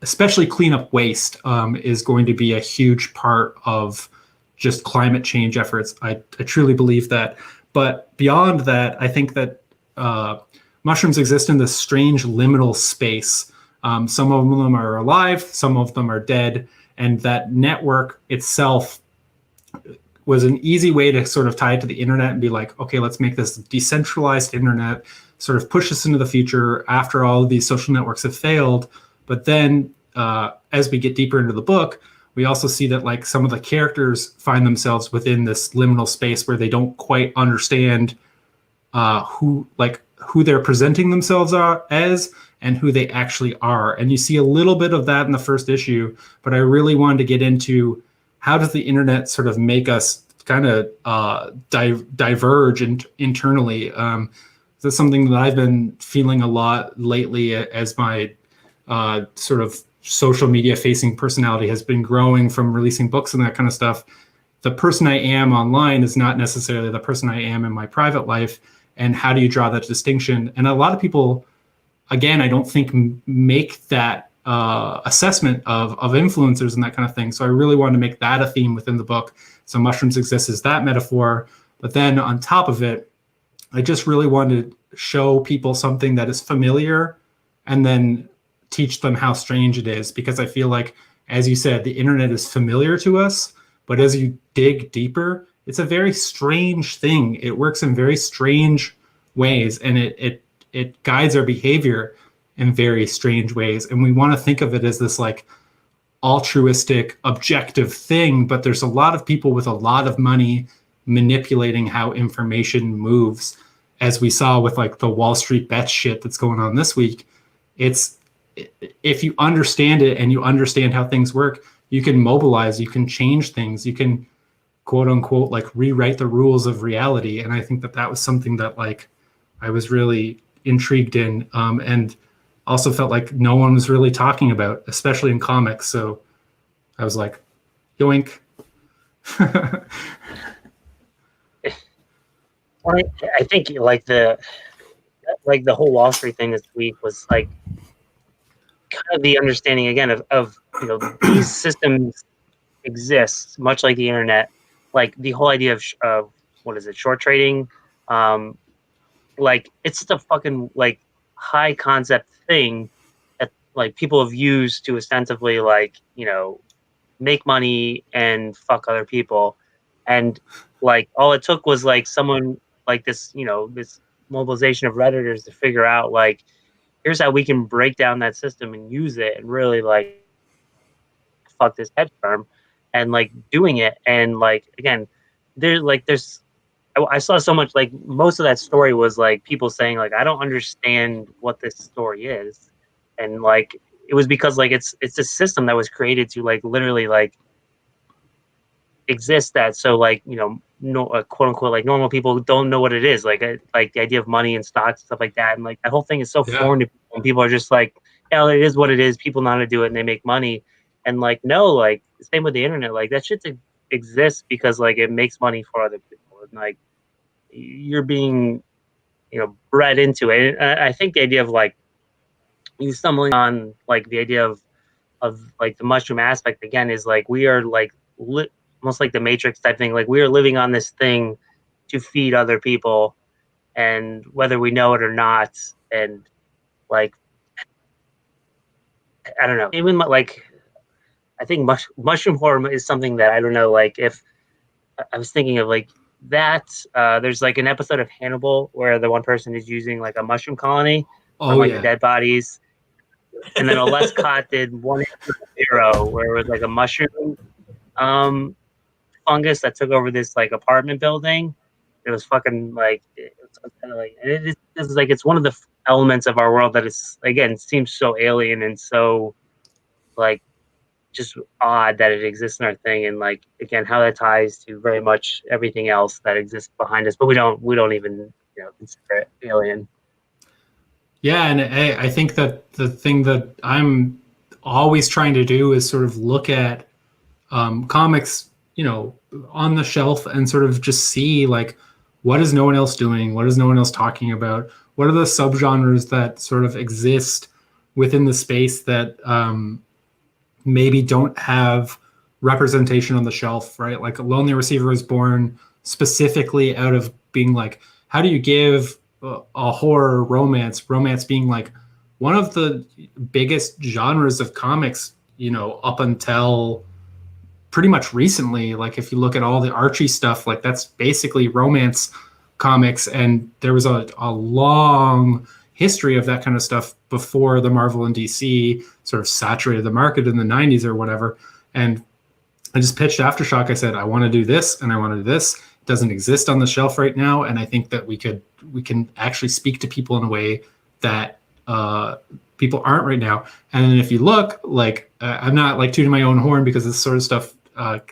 especially clean up waste, is going to be a huge part of just climate change efforts. I truly believe that. But beyond that, I think that mushrooms exist in this strange liminal space. Some of them are alive, some of them are dead, and that network itself was an easy way to sort of tie it to the internet and be like, okay, let's make this decentralized internet, sort of push us into the future after all of these social networks have failed. But then as we get deeper into the book, we also see that like some of the characters find themselves within this liminal space where they don't quite understand who they're presenting themselves as and who they actually are. And you see a little bit of that in the first issue, but I really wanted to get into how does the internet sort of make us kind of diverge internally. That's something that I've been feeling a lot lately as my sort of social media facing personality has been growing from releasing books and that kind of stuff. The person I am online is not necessarily the person I am in my private life. And how do you draw that distinction? And a lot of people, again, I don't think make that assessment of influencers and that kind of thing. So I really wanted to make that a theme within the book. So mushrooms exist as that metaphor. But then on top of it, I just really wanted to show people something that is familiar and then teach them how strange it is. Because I feel like, as you said, the internet is familiar to us, but as you dig deeper, it's a very strange thing. It works in very strange ways, and it guides our behavior in very strange ways. And we want to think of it as this like altruistic, objective thing, but there's a lot of people with a lot of money manipulating how information moves, as we saw with like the Wall Street bet shit that's going on this week. If you understand it and you understand how things work, you can mobilize, you can change things, you can quote unquote like rewrite the rules of reality. And I think that was something that like I was really intrigued in, and also felt like no one was really talking about, especially in comics. So I was like, yoink. Well, I think like the whole Wall Street thing this week was like kind of the understanding again of these systems exist much like the internet. Like the whole idea of what is it, short trading, like it's just a fucking like high concept thing that like people have used to ostensibly like make money and fuck other people. And like all it took was like someone like this this mobilization of Redditors to figure out like here's how we can break down that system and use it and really like fuck this hedge firm, and like doing it. And like again, there's I saw so much, like most of that story was like people saying like I don't understand what this story is, and like it was because like it's a system that was created to like literally like exist, that so like no quote unquote like normal people don't know what it is, like the idea of money and stocks and stuff like that, and like that whole thing is so foreign to people, and people are just like, yeah, it is what it is, people know how to do it and they make money. And like no, like same with the internet, like that shit exists because like it makes money for other people, and like you're being, bred into it. And I think the idea of like you stumbling on like the idea of like the mushroom aspect again is like we are like almost like the Matrix type thing. Like we are living on this thing to feed other people, and whether we know it or not, and like I don't know, even like I think mushroom horror is something that I don't know. Like if I was thinking of like that, there's like an episode of Hannibal where the one person is using like a mushroom colony on Oh like the yeah. dead bodies, and then Scott did one zero where it was like a mushroom fungus that took over this like apartment building. It was fucking like it was kind of like it's like it's one of the elements of our world that is again seems so alien and so like just odd that it exists in our thing, and like again how that ties to very much everything else that exists behind us, but we don't even consider it alien. Yeah, and I think that the thing that I'm always trying to do is sort of look at comics, on the shelf and sort of just see like what is no one else doing, what is no one else talking about, what are the subgenres that sort of exist within the space that maybe don't have representation on the shelf, right? Like a Lonely Receiver was born specifically out of being like, how do you give a horror romance being like one of the biggest genres of comics, up until pretty much recently. Like if you look at all the Archie stuff, like that's basically romance comics, and there was a long history of that kind of stuff before the Marvel and DC sort of saturated the market in the 90s or whatever. And I just pitched Aftershock. I said, I want to do this and I want to do this. It doesn't exist on the shelf right now. And I think that we can actually speak to people in a way that people aren't right now. And then if you look, like I'm not like tooting my own horn because this sort of stuff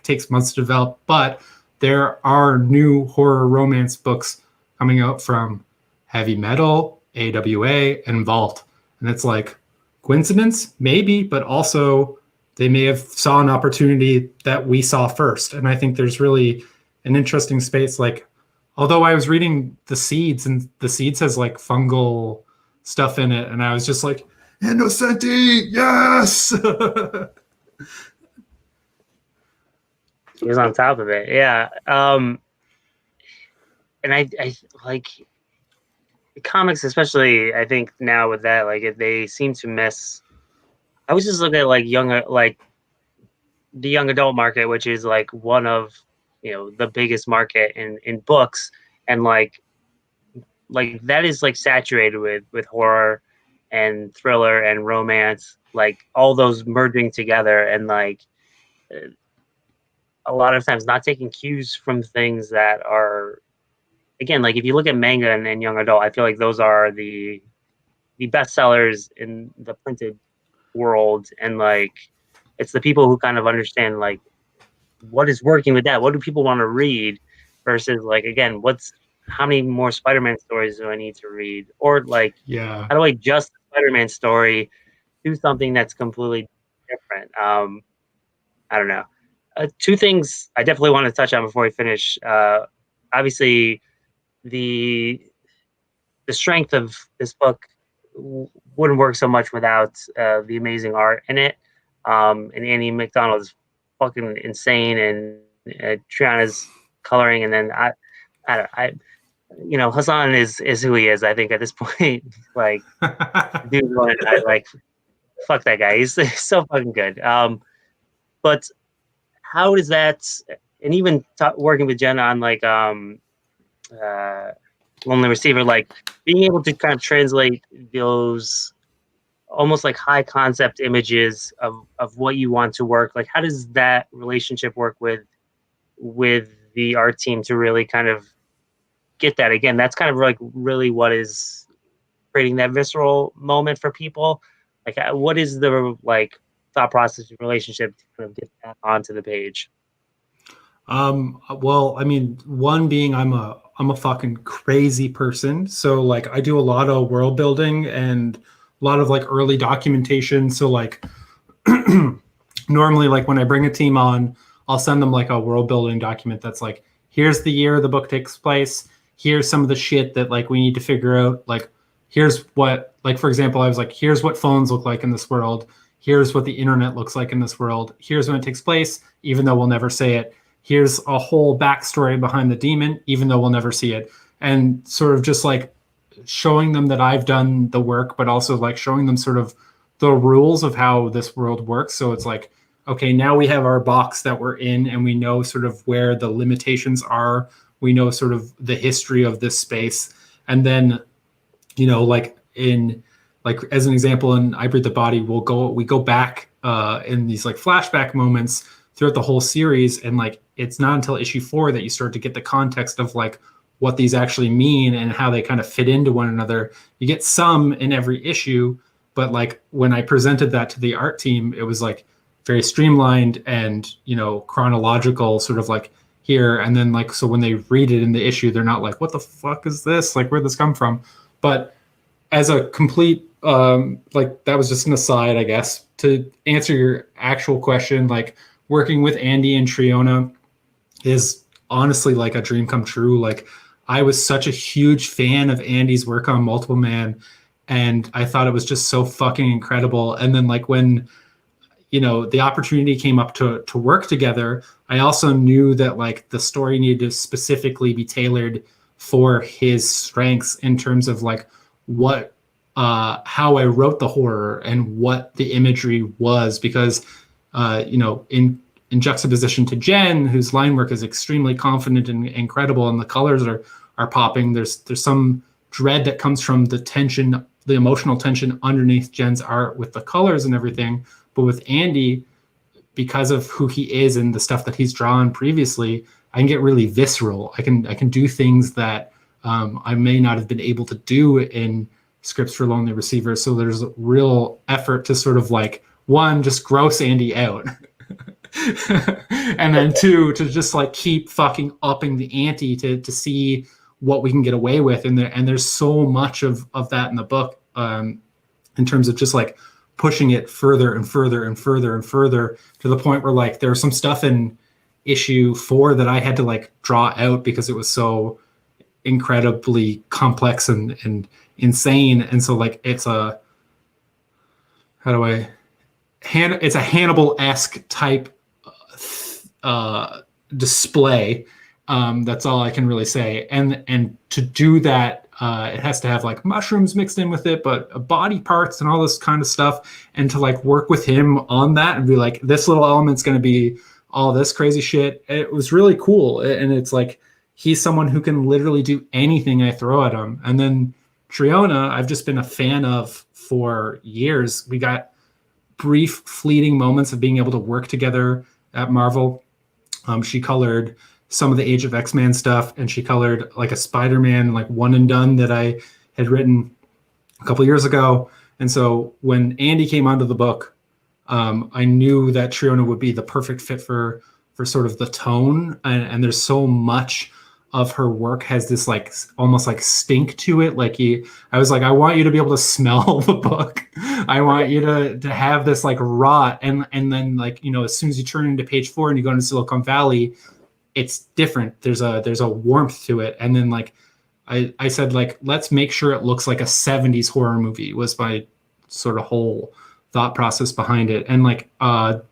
takes months to develop, but there are new horror romance books coming out from Heavy Metal, AWA, and Vault. And it's like coincidence, maybe, but also they may have saw an opportunity that we saw first. And I think there's really an interesting space. Like, although I was reading The Seeds, and The Seeds has like fungal stuff in it, and I was just like, Innocenti, yes! He was on top of it, yeah. And I like comics, especially. I think now with that, like they seem to miss. I was just looking at like the young adult market, which is like one of the biggest market in books, and like that is like saturated with horror and thriller and romance, like all those merging together, and like a lot of times not taking cues from things that are, again, like if you look at manga and young adult, I feel like those are the best sellers in the printed world, and like it's the people who kind of understand like what is working with that, what do people want to read, versus like again, how many more Spider-Man stories do I need to read, or like Yeah. how do I just a Spider-Man story do something that's completely different. I don't know. Two things I definitely want to touch on before we finish. Obviously, the strength of this book wouldn't work so much without the amazing art in it. And Andy McDonald is fucking insane, and Triana's coloring, and then Hassan is who he is. I think at this point, like, dude, I like, fuck that guy. He's so fucking good. But how does that, and even working with Jen on like Lonely Receiver, like being able to kind of translate those almost like high concept images of what you want to work, like how does that relationship work with the art team to really kind of get that? Again, that's kind of like really what is creating that visceral moment for people. Like what is the like thought process relationship to kind of get that onto the page? Well, I mean, one being I'm a fucking crazy person. So like I do a lot of world building and a lot of like early documentation. So like normally like when I bring a team on, I'll send them like a world building document that's like, here's the year the book takes place. here's some of the shit that like we need to figure out. Like, here's what, like, for example, I was like, here's what phones look like in this world. Here's what the internet looks like in this world. Here's when it takes place, even though we'll never say it. Here's a whole backstory behind the demon, even though we'll never see it. And sort of just like showing them that I've done the work, but also like showing them sort of the rules of how this world works. So it's like, okay, now we have our box that we're in and we know sort of where the limitations are. We know sort of the history of this space. And then, you know, like in, like as an example, in I Breathe the Body, we go back in these like flashback moments throughout the whole series. And like, it's not until issue 4 that you start to get the context of like what these actually mean and how they kind of fit into one another. You get some in every issue, but like when I presented that to the art team, it was like very streamlined and, you know, chronological, sort of like here. And then like, so when they read it in the issue, they're not like, what the fuck is this? Like, where'd this come from? But as a complete, like that was just an aside, I guess, to answer your actual question, like working with Andy and Triona is honestly like a dream come true. Like I was such a huge fan of Andy's work on Multiple Man, and I thought it was just so fucking incredible. And then like when, you know, the opportunity came up to work together, I also knew that like the story needed to specifically be tailored for his strengths in terms of like what how I wrote the horror and what the imagery was, because you know, in juxtaposition to Jen, whose line work is extremely confident and incredible, and the colors are popping. There's some dread that comes from the tension, the emotional tension underneath Jen's art with the colors and everything. But with Andy, because of who he is and the stuff that he's drawn previously, I can get really visceral. I can do things that I may not have been able to do in scripts for Lonely Receiver. So there's a real effort to sort of like, one, just gross Andy out. And then 2, to just like keep fucking upping the ante to see what we can get away with in there. And there's so much of that in the book, in terms of just like pushing it further and further and further and further, to the point where like there was some stuff in issue 4 that I had to like draw out because it was so incredibly complex and insane. And so like it's a, it's a Hannibal-esque type display. That's all I can really say. And to do that, it has to have like mushrooms mixed in with it, but body parts and all this kind of stuff. And to like work with him on that and be like, this little element's going to be all this crazy shit. It was really cool. And it's like, he's someone who can literally do anything I throw at him. And then Triona, I've just been a fan of for years. We got brief fleeting moments of being able to work together at Marvel. She colored some of the Age of X-Men stuff, and she colored like a Spider-Man like one and done that I had written a couple years ago. And so when Andy came onto the book, I knew that Triona would be the perfect fit for sort of the tone. And there's so much of her work has this like almost like stink to it. Like I was like, I want you to be able to smell the book. I want you to have this like rot. And then like, you know, as soon as you turn into page 4 and you go into Silicon Valley, it's different. There's a warmth to it. And then like, I said, like, let's make sure it looks like a 70s horror movie was my sort of whole thought process behind it. And like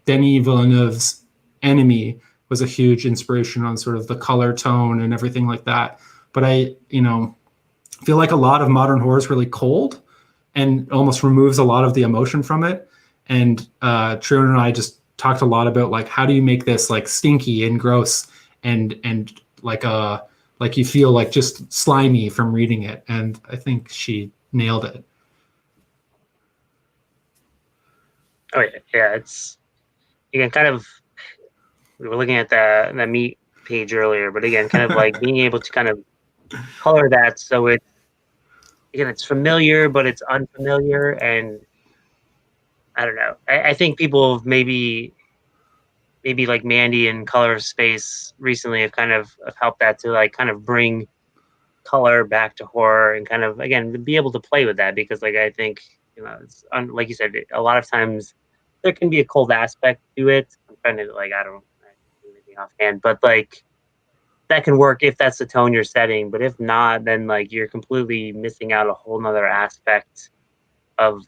Denis Villeneuve's Enemy was a huge inspiration on sort of the color tone and everything like that. But I, you know, feel like a lot of modern horror is really cold and almost removes a lot of the emotion from it. And Triona and I just talked a lot about like, how do you make this like stinky and gross and like you feel like just slimy from reading it. And I think she nailed it. Oh yeah, it's again kind of, we were looking at the meat page earlier, but again, kind of like being able to kind of color that so it's familiar, but it's unfamiliar. And I don't know. I think people have maybe like Mandy and Color Space recently have kind of helped that to like kind of bring color back to horror and kind of again be able to play with that, because like I think, you know, it's like you said, a lot of times there can be a cold aspect to it. I'm trying to like, I don't know anything offhand, but like that can work if that's the tone you're setting. But if not, then like you're completely missing out a whole nother aspect of,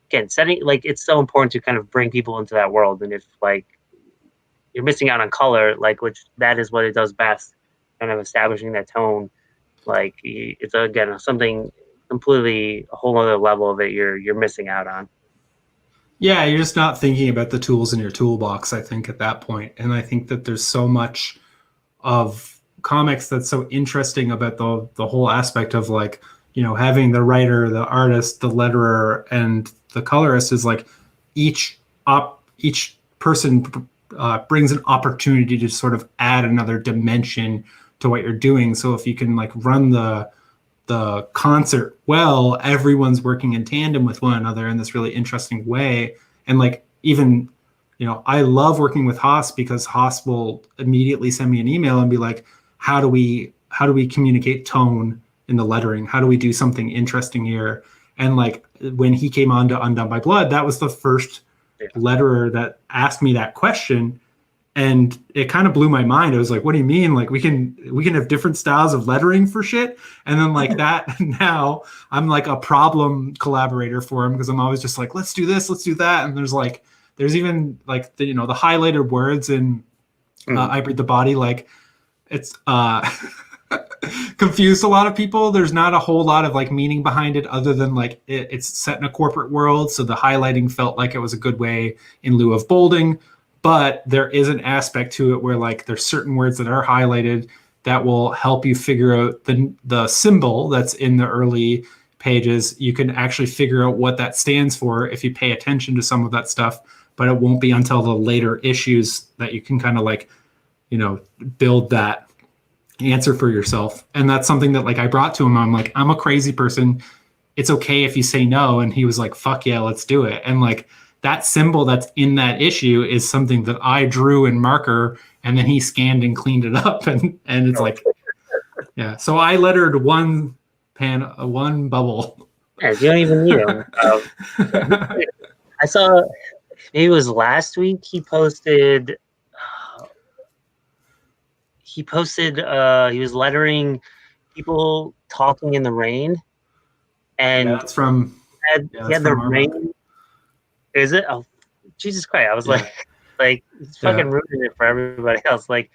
again, setting, like it's so important to kind of bring people into that world. And if like you're missing out on color, like, which that is what it does best, kind of establishing that tone, like it's again something completely a whole other level of it you're missing out on. Yeah, you're just not thinking about the tools in your toolbox, I think, at that point. And I think that there's so much of comics that's so interesting about the whole aspect of like, having the writer, the artist, the letterer, and the colorist is like each person brings an opportunity to sort of add another dimension to what you're doing. So if you can like run the concert well, everyone's working in tandem with one another in this really interesting way. And like, even, I love working with Haas because Haas will immediately send me an email and be like, how do we communicate tone in the lettering? How do we do something interesting here? And like when he came on to Undone by Blood, that was the first letterer that asked me that question. And it kind of blew my mind. I was like, what do you mean? Like we can have different styles of lettering for shit. And then like that, now I'm like a problem collaborator for him because I'm always just like, let's do this, let's do that. And there's even like the highlighted words in I Breathe the Body. Like it's confused a lot of people. There's not a whole lot of like meaning behind it other than like it's set in a corporate world. So the highlighting felt like it was a good way in lieu of bolding. But there is an aspect to it where like there's certain words that are highlighted that will help you figure out the symbol that's in the early pages. You can actually figure out what that stands for if you pay attention to some of that stuff, but it won't be until the later issues that you can kind of like, build that answer for yourself. And that's something that like I brought to him. I'm like, I'm a crazy person. It's okay if you say no. And he was like, fuck yeah, let's do it. And like, that symbol that's in that issue is something that I drew in marker and then he scanned and cleaned it up. And it's like, yeah. So I lettered one bubble. Yeah, you don't even need them. I saw, maybe it was last week, he posted, he was lettering people talking in the rain. And that's from, he had the rain. Is it? Oh, Jesus Christ! I was like, he's fucking ruining it for everybody else. Like,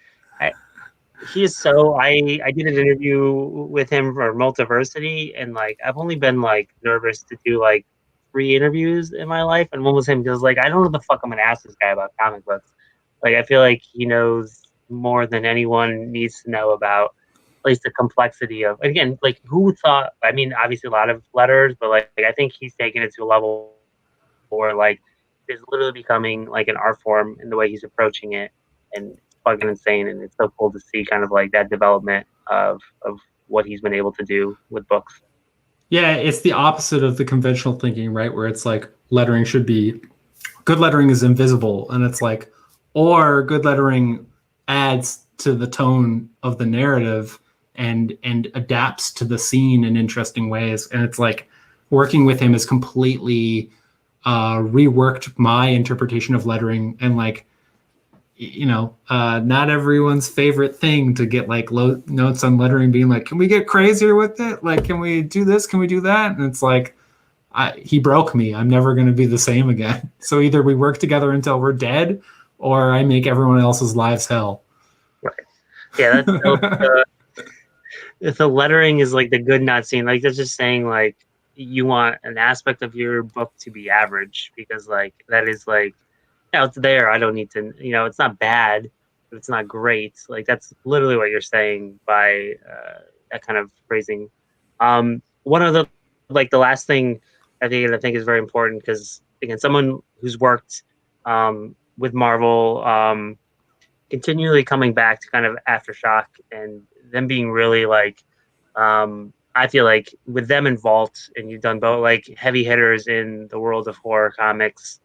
he is so. I did an interview with him for Multiversity, and like, I've only been like nervous to do like 3 interviews in my life, and one was him because like I don't know what the fuck I'm gonna ask this guy about comic books. Like, I feel like he knows more than anyone needs to know about at least the complexity of. Again, like, who thought? I mean, obviously a lot of letters, but like I think he's taken it to a level or like it's literally becoming like an art form in the way he's approaching it, and it's fucking insane. And it's so cool to see kind of like that development of what he's been able to do with books. Yeah, it's the opposite of the conventional thinking, right? Where it's like lettering should be good lettering is invisible, and it's like, or good lettering adds to the tone of the narrative and adapts to the scene in interesting ways. And it's like working with him is completely reworked my interpretation of lettering. And like, not everyone's favorite thing to get like low notes on lettering being like, can we get crazier with it? Like, can we do this? Can we do that? And it's like, he broke me. I'm never going to be the same again. So either we work together until we're dead or I make everyone else's lives hell. Right. Yeah. If the lettering is like the good not seen, like that's just saying like, you want an aspect of your book to be average because like that is like, it's there. I don't need to, it's not bad, but it's not great. Like that's literally what you're saying by that kind of phrasing. One of the like the last thing I think is very important because again, someone who's worked with Marvel, continually coming back to kind of Aftershock and them being really like. I feel like with them involved, and you've done both like heavy hitters in the world of horror comics.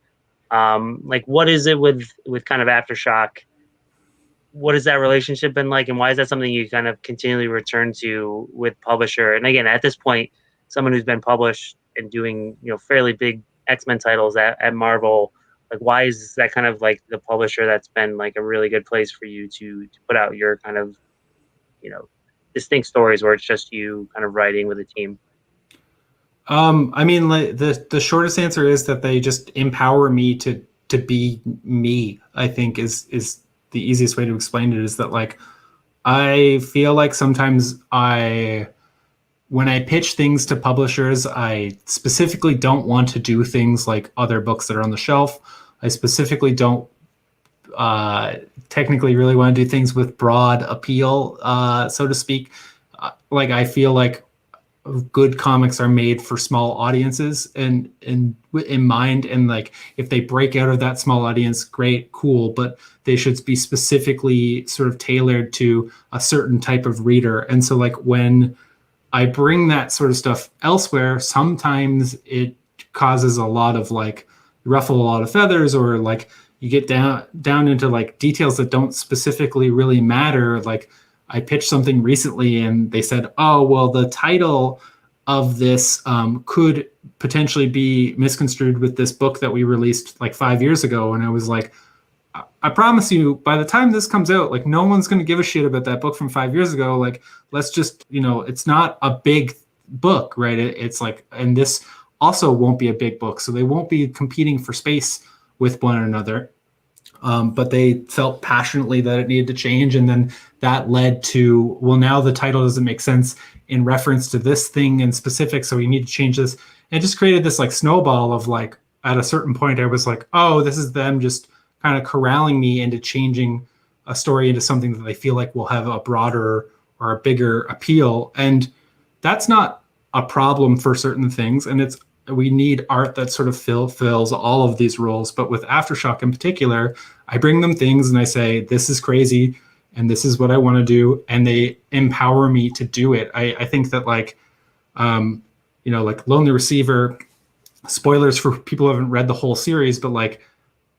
Like, what is it with kind of Aftershock? What has that relationship been like, and why is that something you kind of continually return to with publisher? And again, at this point, someone who's been published and doing fairly big X-Men titles at Marvel. Like, why is that kind of like the publisher that's been like a really good place for you to put out your kind of, you know, distinct stories where it's just you kind of writing with a team? I mean, like, the shortest answer is that they just empower me to be me. I think is the easiest way to explain it. Is that like I feel like sometimes when I pitch things to publishers, I specifically don't want to do things like other books that are on the shelf. I specifically don't technically really want to do things with broad appeal, so to speak. Like I feel like good comics are made for small audiences and in mind, and like if they break out of that small audience, great, cool, but they should be specifically sort of tailored to a certain type of reader. And so like when I bring that sort of stuff elsewhere, sometimes it causes a lot of like ruffle a lot of feathers, or like you get down into like details that don't specifically really matter. Like I pitched something recently and they said, oh, well, the title of this could potentially be misconstrued with this book that we released like 5 years ago. And I was like, I promise you, by the time this comes out, like no one's going to give a shit about that book from 5 years ago. Like, let's just, it's not a big book, right? It's like, and this also won't be a big book. So they won't be competing for space with one another. But they felt passionately that it needed to change. And then that led to, well, now the title doesn't make sense in reference to this thing in specific. So we need to change this. And it just created this like snowball of like, at a certain point, I was like, oh, this is them just kind of corralling me into changing a story into something that they feel like will have a broader or a bigger appeal. And that's not a problem for certain things. And we need art that sort of fills all of these roles. But with Aftershock in particular, I bring them things and I say, this is crazy and this is what I want to do. And they empower me to do it. I think that like, like Lonely Receiver, spoilers for people who haven't read the whole series, but like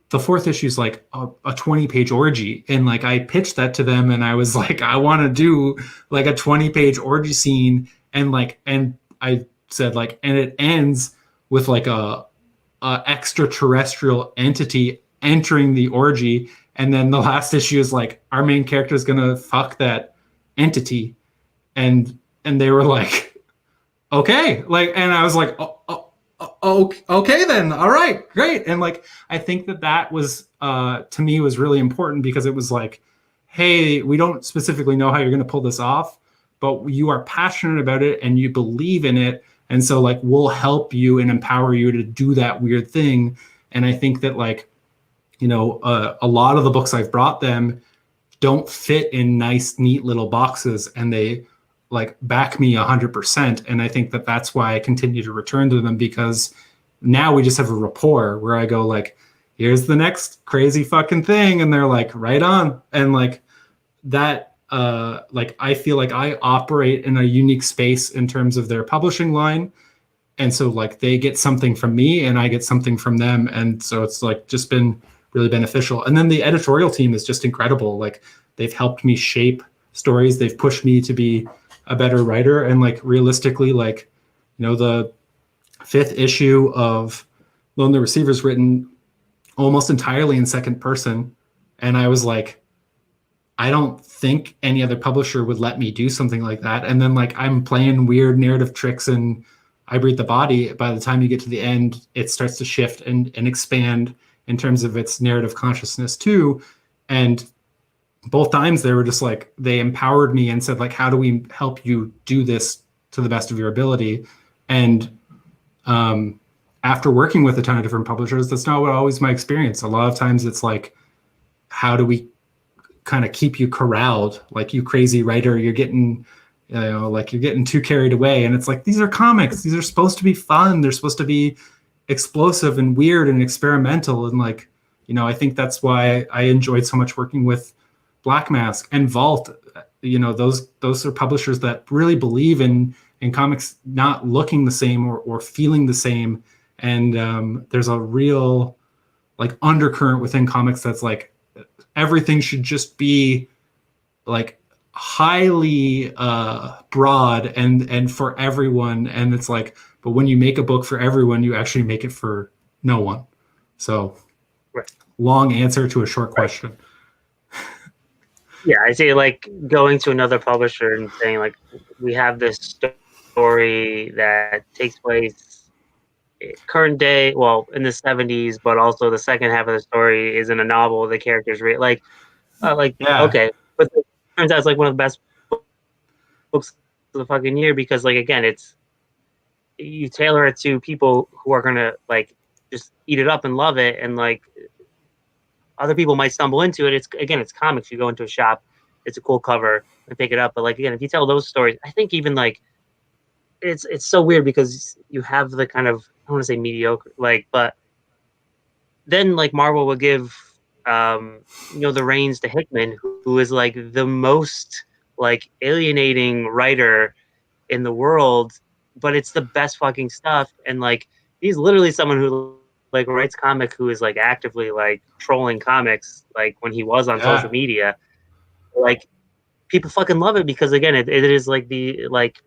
the fourth issue is like a 20-page orgy. And like, I pitched that to them and I was like, I want to do like a 20-page orgy scene. And I said like, and it ends with like a extraterrestrial entity entering the orgy. And then the last issue is like, our main character is going to fuck that entity. And they were like, okay. Like, and I was like, okay then. All right, great. And like, I think that was, to me, was really important because it was like, hey, we don't specifically know how you're going to pull this off, but you are passionate about it and you believe in it. And so like, we'll help you and empower you to do that weird thing. And I think that like, a lot of the books I've brought them don't fit in nice, neat little boxes, and they like back me 100%. And I think that that's why I continue to return to them, because now we just have a rapport where I go like, here's the next crazy fucking thing. And they're like, right on. And like that, like, I feel like I operate in a unique space in terms of their publishing line. And so like they get something from me and I get something from them. And so it's like just been really beneficial. And then the editorial team is just incredible. Like they've helped me shape stories. They've pushed me to be a better writer. And like realistically, like, the fifth issue of Lonely Receiver is written almost entirely in second person. And I was like, I don't think any other publisher would let me do something like that. And then like I'm playing weird narrative tricks and I Breathe the Body. By the time you get to the end, it starts to shift and expand in terms of its narrative consciousness too. And both times they were just like, they empowered me and said like, how do we help you do this to the best of your ability? And after working with a ton of different publishers, that's not always my experience. A lot of times it's like, how do we kind of keep you corralled? Like, you crazy writer, you're getting too carried away. And it's like, these are comics. These are supposed to be fun. They're supposed to be explosive and weird and experimental. And like, I think that's why I enjoyed so much working with Black Mask and Vault. Those are publishers that really believe in comics not looking the same or feeling the same. And there's a real like undercurrent within comics that's like, everything should just be like highly broad and for everyone. And it's like, but when you make a book for everyone, you actually make it for no one. So long answer to a short question. Yeah, I say like going to another publisher and saying like, we have this story that takes place current day, well, in the 70s, but also the second half of the story is in a novel. The characters read like Yeah. okay, but it turns out it's like one of the best books of the fucking year because like again, it's you tailor it to people who are gonna like just eat it up and love it, and like other people might stumble into it. It's comics. You go into a shop, it's a cool cover, and pick it up. But like again, if you tell those stories, I think even like it's so weird because you have the kind of I don't want to say mediocre like, but then like Marvel will give the reins to Hickman, who is like the most like alienating writer in the world, but it's the best fucking stuff. And like he's literally someone who like writes comic who is like actively like trolling comics like when he was on social media. Like people fucking love it because again it is like the like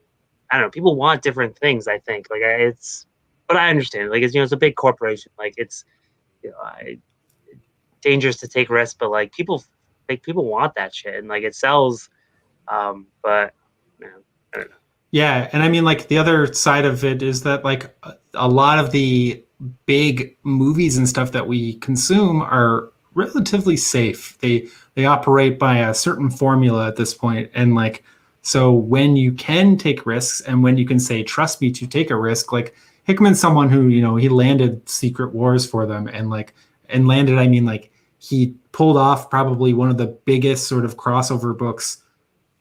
I don't know, people want different things, I think. Like it's but I understand. Like it's a big corporation. Like it's dangerous to take risks, but like people want that shit and like it sells. But I don't know. Yeah, and I mean, like the other side of it is that like a lot of the big movies and stuff that we consume are relatively safe. They operate by a certain formula at this point, and like so when you can take risks and when you can say trust me to take a risk, like Hickman's someone who he landed Secret Wars for them, and like and landed I mean like he pulled off probably one of the biggest sort of crossover books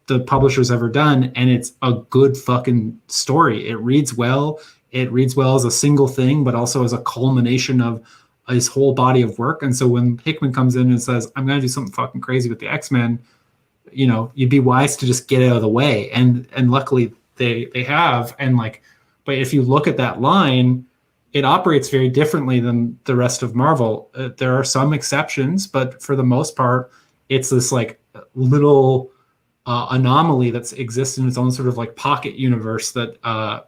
the publisher's ever done, and it's a good fucking story. It reads well. It reads well as a single thing, but also as a culmination of his whole body of work. And so when Hickman comes in and says, "I'm going to do something fucking crazy with the X-Men," you'd be wise to just get out of the way. And luckily they have. And like, but if you look at that line, it operates very differently than the rest of Marvel. There are some exceptions, but for the most part, it's this like little anomaly that exists in its own sort of like pocket universe that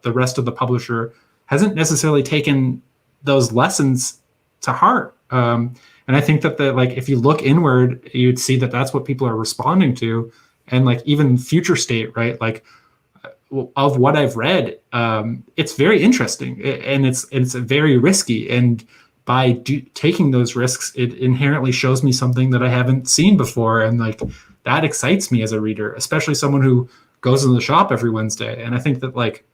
the rest of the publisher hasn't necessarily taken those lessons to heart. And I think that if you look inward, you'd see that that's what people are responding to. And like even Future State, right? Like of what I've read, it's very interesting and it's very risky. And by taking those risks, it inherently shows me something that I haven't seen before. And like, that excites me as a reader, especially someone who goes into the shop every Wednesday. And I think that like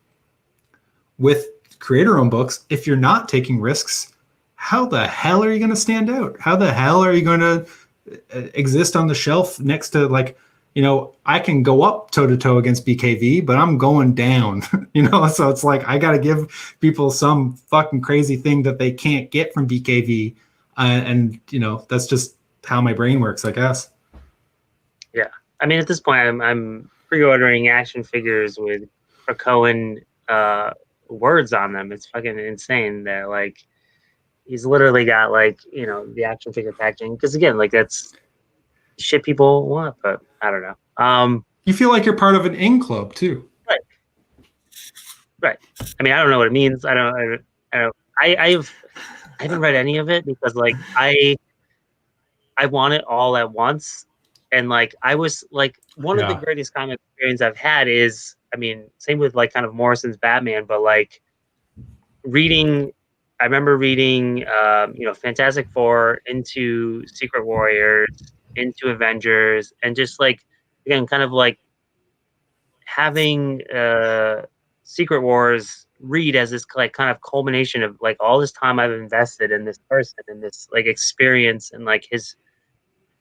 with creator-owned books, if you're not taking risks, how the hell are you going to stand out? How the hell are you going to exist on the shelf next to like, I can go up toe to toe against BKV, but I'm going down, So it's like, I got to give people some fucking crazy thing that they can't get from BKV. And that's just how my brain works, I guess. Yeah, I mean, at this point, I'm pre-ordering action figures with Krakoan words on them. It's fucking insane that like he's literally got like the action figure packaging because again, like that's shit people want, but I don't know. You feel like you're part of an in club too, right? I mean, I don't know what it means. I haven't read any of it because like I want it all at once. And like I was like one of the greatest comic experiences I've had is, I mean, same with like kind of Morrison's Batman, but like I remember reading Fantastic Four into Secret Warriors, into Avengers, and just like again kind of like having Secret Wars read as this like kind of culmination of like all this time I've invested in this person and this like experience and like his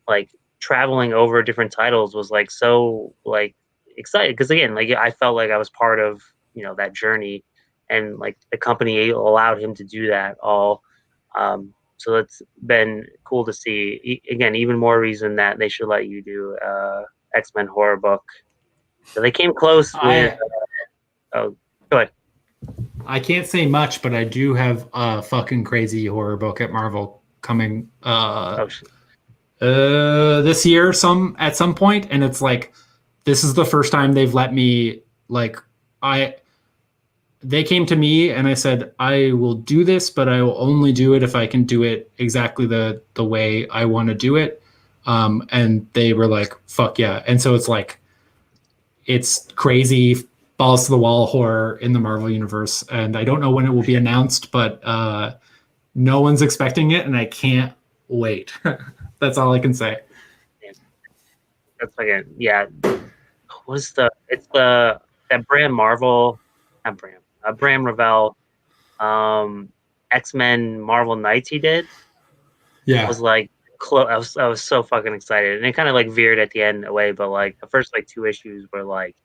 like traveling over different titles was like so like excited because again like I felt like I was part of that journey and like the company allowed him to do that all so it's been cool to see again even more reason that they should let you do X-Men horror book. So they came close with go ahead. I can't say much, but I do have a fucking crazy horror book at Marvel coming this year at some point, and it's like this is the first time they've let me like they came to me and I said, I will do this, but I will only do it if I can do it exactly the way I want to do it. And they were like, fuck yeah. And so it's like, it's crazy balls to the wall horror in the Marvel universe. And I don't know when it will be announced, but no one's expecting it and I can't wait. That's all I can say. That's like what's it's that Bram Marvel, not Bram, Bram Ravel, X-Men Marvel Knights he did. Yeah. Was like close. I was so fucking excited, and it kind of like veered at the end away. But like the first like 2 issues were like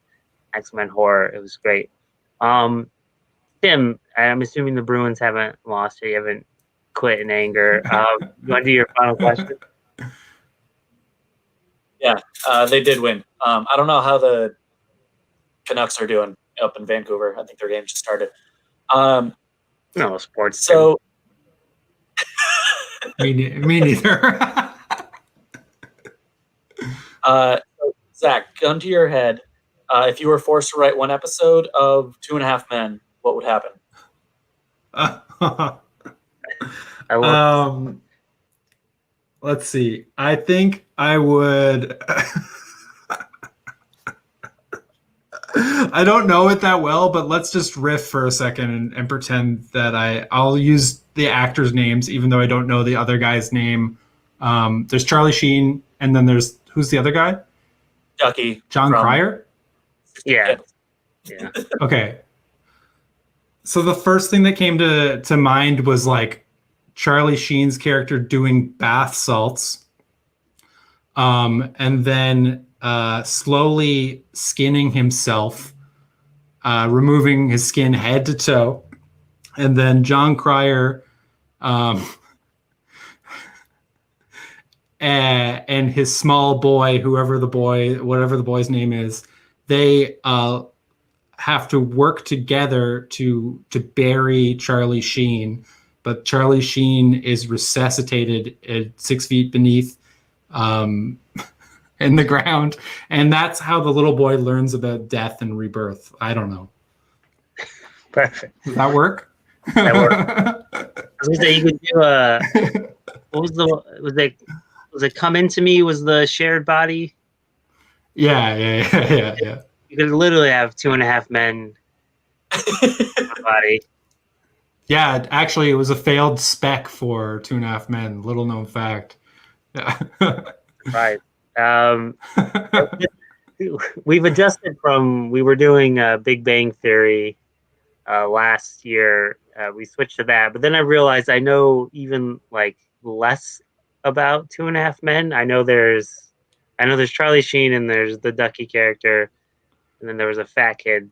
X-Men horror. It was great. Tim, I'm assuming the Bruins haven't lost. You haven't quit in anger. You want to do your final question? Yeah, they did win. I don't know how the Canucks are doing up in Vancouver. I think their game just started. No sports. So me neither. Zach, gun to your head. If you were forced to write one episode of 2.5 Men, what would happen? Let's see. I think I would. I don't know it that well, but let's just riff for a second and pretend that I'll use the actors' names, even though I don't know the other guy's name. There's Charlie Sheen, and then there's who's the other guy? Ducky. John Cryer? Yeah. Okay. So the first thing that came to mind was like Charlie Sheen's character doing bath salts, and then slowly skinning himself, removing his skin head to toe, and then John Cryer and his small boy, whatever the boy's name is, they have to work together to bury Charlie Sheen, but Charlie Sheen is resuscitated at 6 feet beneath in the ground, and that's how the little boy learns about death and rebirth. I don't know. Perfect. Does that work? That worked. I was gonna say you could do was it Come Into Me was the shared body? Yeah. You could literally have 2.5 Men body. Yeah, actually, it was a failed spec for 2.5 Men. Little known fact. Yeah. Right. We've adjusted from we were doing Big Bang Theory last year. We switched to that, but then I realized I know even like less about 2.5 Men. I know there's Charlie Sheen and there's the Ducky character, and then there was a fat kid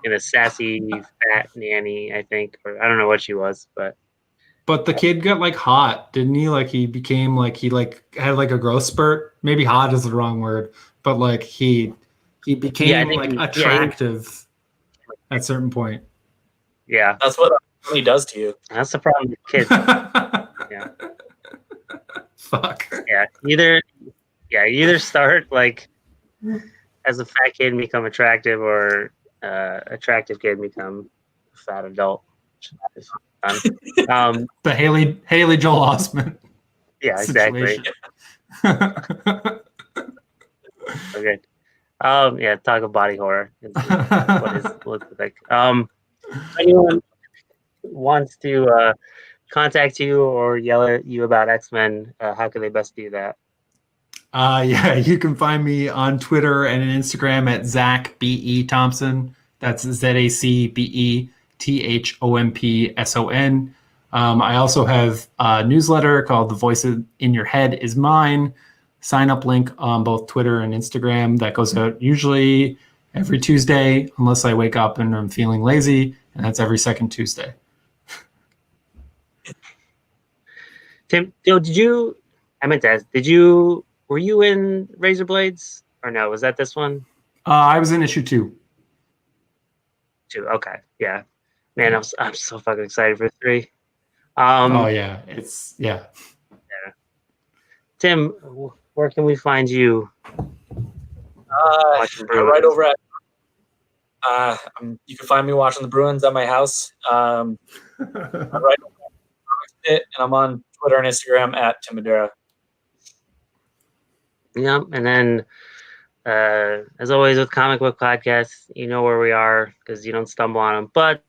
and a sassy fat nanny, I think, or I don't know what she was, but the kid got like hot, didn't he? Like he became like he like had like a growth spurt. Maybe hot is the wrong word, but like he became like attractive at a certain point. Yeah, that's what he does to you. That's the problem with kids. Yeah. Fuck. Yeah. You either start like as a fat kid and become attractive, or attractive kid and become a fat adult. The Haley Joel Osment. Yeah, exactly. Okay. Yeah, talk of body horror. What's the thing? Anyone wants to contact you or yell at you about X-Men, how can they best do that? Yeah, you can find me on Twitter and on Instagram at Zac B.E. Thompson. That's ZACBETHOMPSON. I also have a newsletter called The Voice in Your Head Is Mine. Sign up link on both Twitter and Instagram. That goes out usually every Tuesday, unless I wake up and I'm feeling lazy, and that's every second Tuesday. Tim, I meant to ask, were you in Razor Blades or no? Was that this one? I was in issue 2. 2, okay. Yeah. Man, I'm so fucking excited for 3. Yeah. Tim, where can we find you? Right over at You can find me watching the Bruins at my house. I write it, and I'm on Twitter and Instagram at Tim Madera. Yeah, and then as always with comic book podcasts, you know where we are because you don't stumble on them. But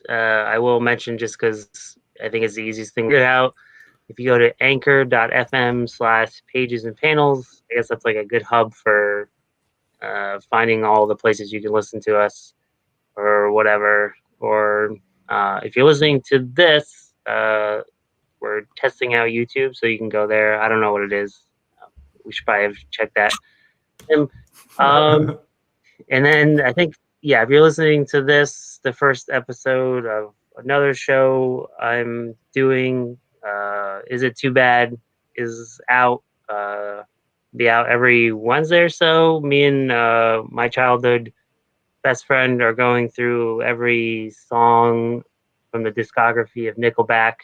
I will mention just because I think it's the easiest thing to get out. If you go to anchor.fm/pages and panels, I guess that's like a good hub for finding all the places you can listen to us or whatever. Or if you're listening to this, we're testing out YouTube, so you can go there. I don't know what it is. We should probably have checked that. And then I think, yeah, if you're listening to this, the first episode of another show I'm doing, Is It Too Bad, is out. Be out every Wednesday or so. Me and my childhood best friend are going through every song from the discography of Nickelback,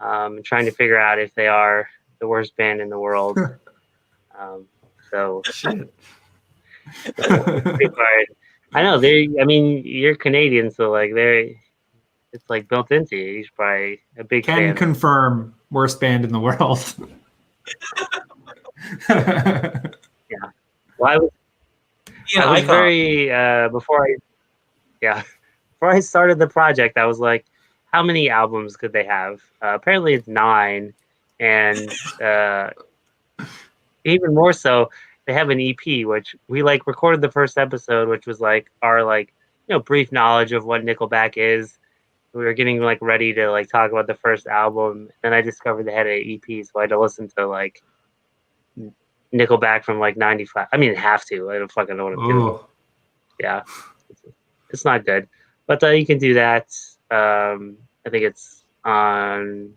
and trying to figure out if they are the worst band in the world. So Shit. pretty hard. I know they. I mean, you're Canadian, so like it's like built into you. He's probably a big Can fan. confirm worst band in the world. Yeah. Well, Yeah, I was icon. very before I started the project, I was like, how many albums could they have? Apparently, it's 9, and even more so, they have an EP, which we like recorded the first episode, which was like our like brief knowledge of what Nickelback is. We were getting like ready to like talk about the first album, and I discovered they had an EP, so I had to listen to like Nickelback from like '95. I mean, have to. I don't fucking know what I'm doing. Oh, Yeah, it's not good, but you can do that. I think it's on.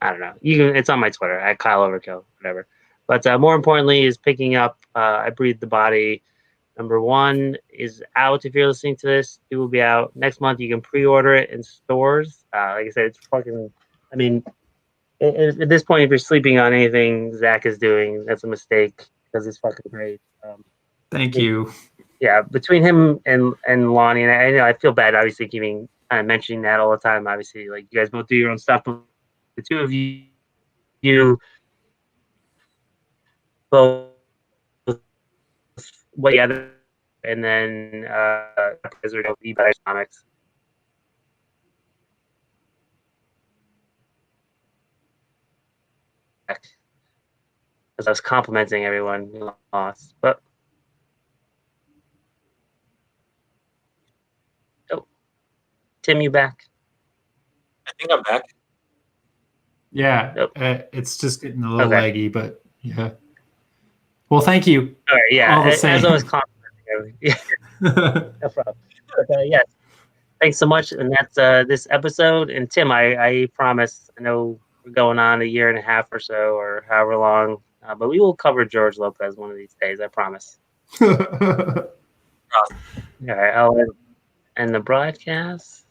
I don't know. It's on my Twitter at Kyle Overkill, whatever. But more importantly, is picking up. I Breathe the Body. Number 1 is out. If you're listening to this, it will be out next month. You can pre-order it in stores. Like I said, it's fucking. I mean, at this point, if you're sleeping on anything Zach is doing, that's a mistake because it's fucking great. thank you. Yeah, between him and Lonnie, and I know I feel bad, obviously, keeping kind of mentioning that all the time. Obviously, like you guys both do your own stuff, but the two of you both together, and then because there don't be better comics. As I was complimenting everyone, we lost, but Tim, you back? I think I'm back. Yeah, Nope. it's just getting a little Okay. laggy, but yeah. Well, thank you. All right, yeah. All the As same. I was complimenting everyone, yeah, no problem. But, yes, thanks so much, and that's this episode. And Tim, I promise. I know we're going on a year and a half or so, or however long, but we will cover George Lopez one of these days. I promise. All right, I'll end the broadcast.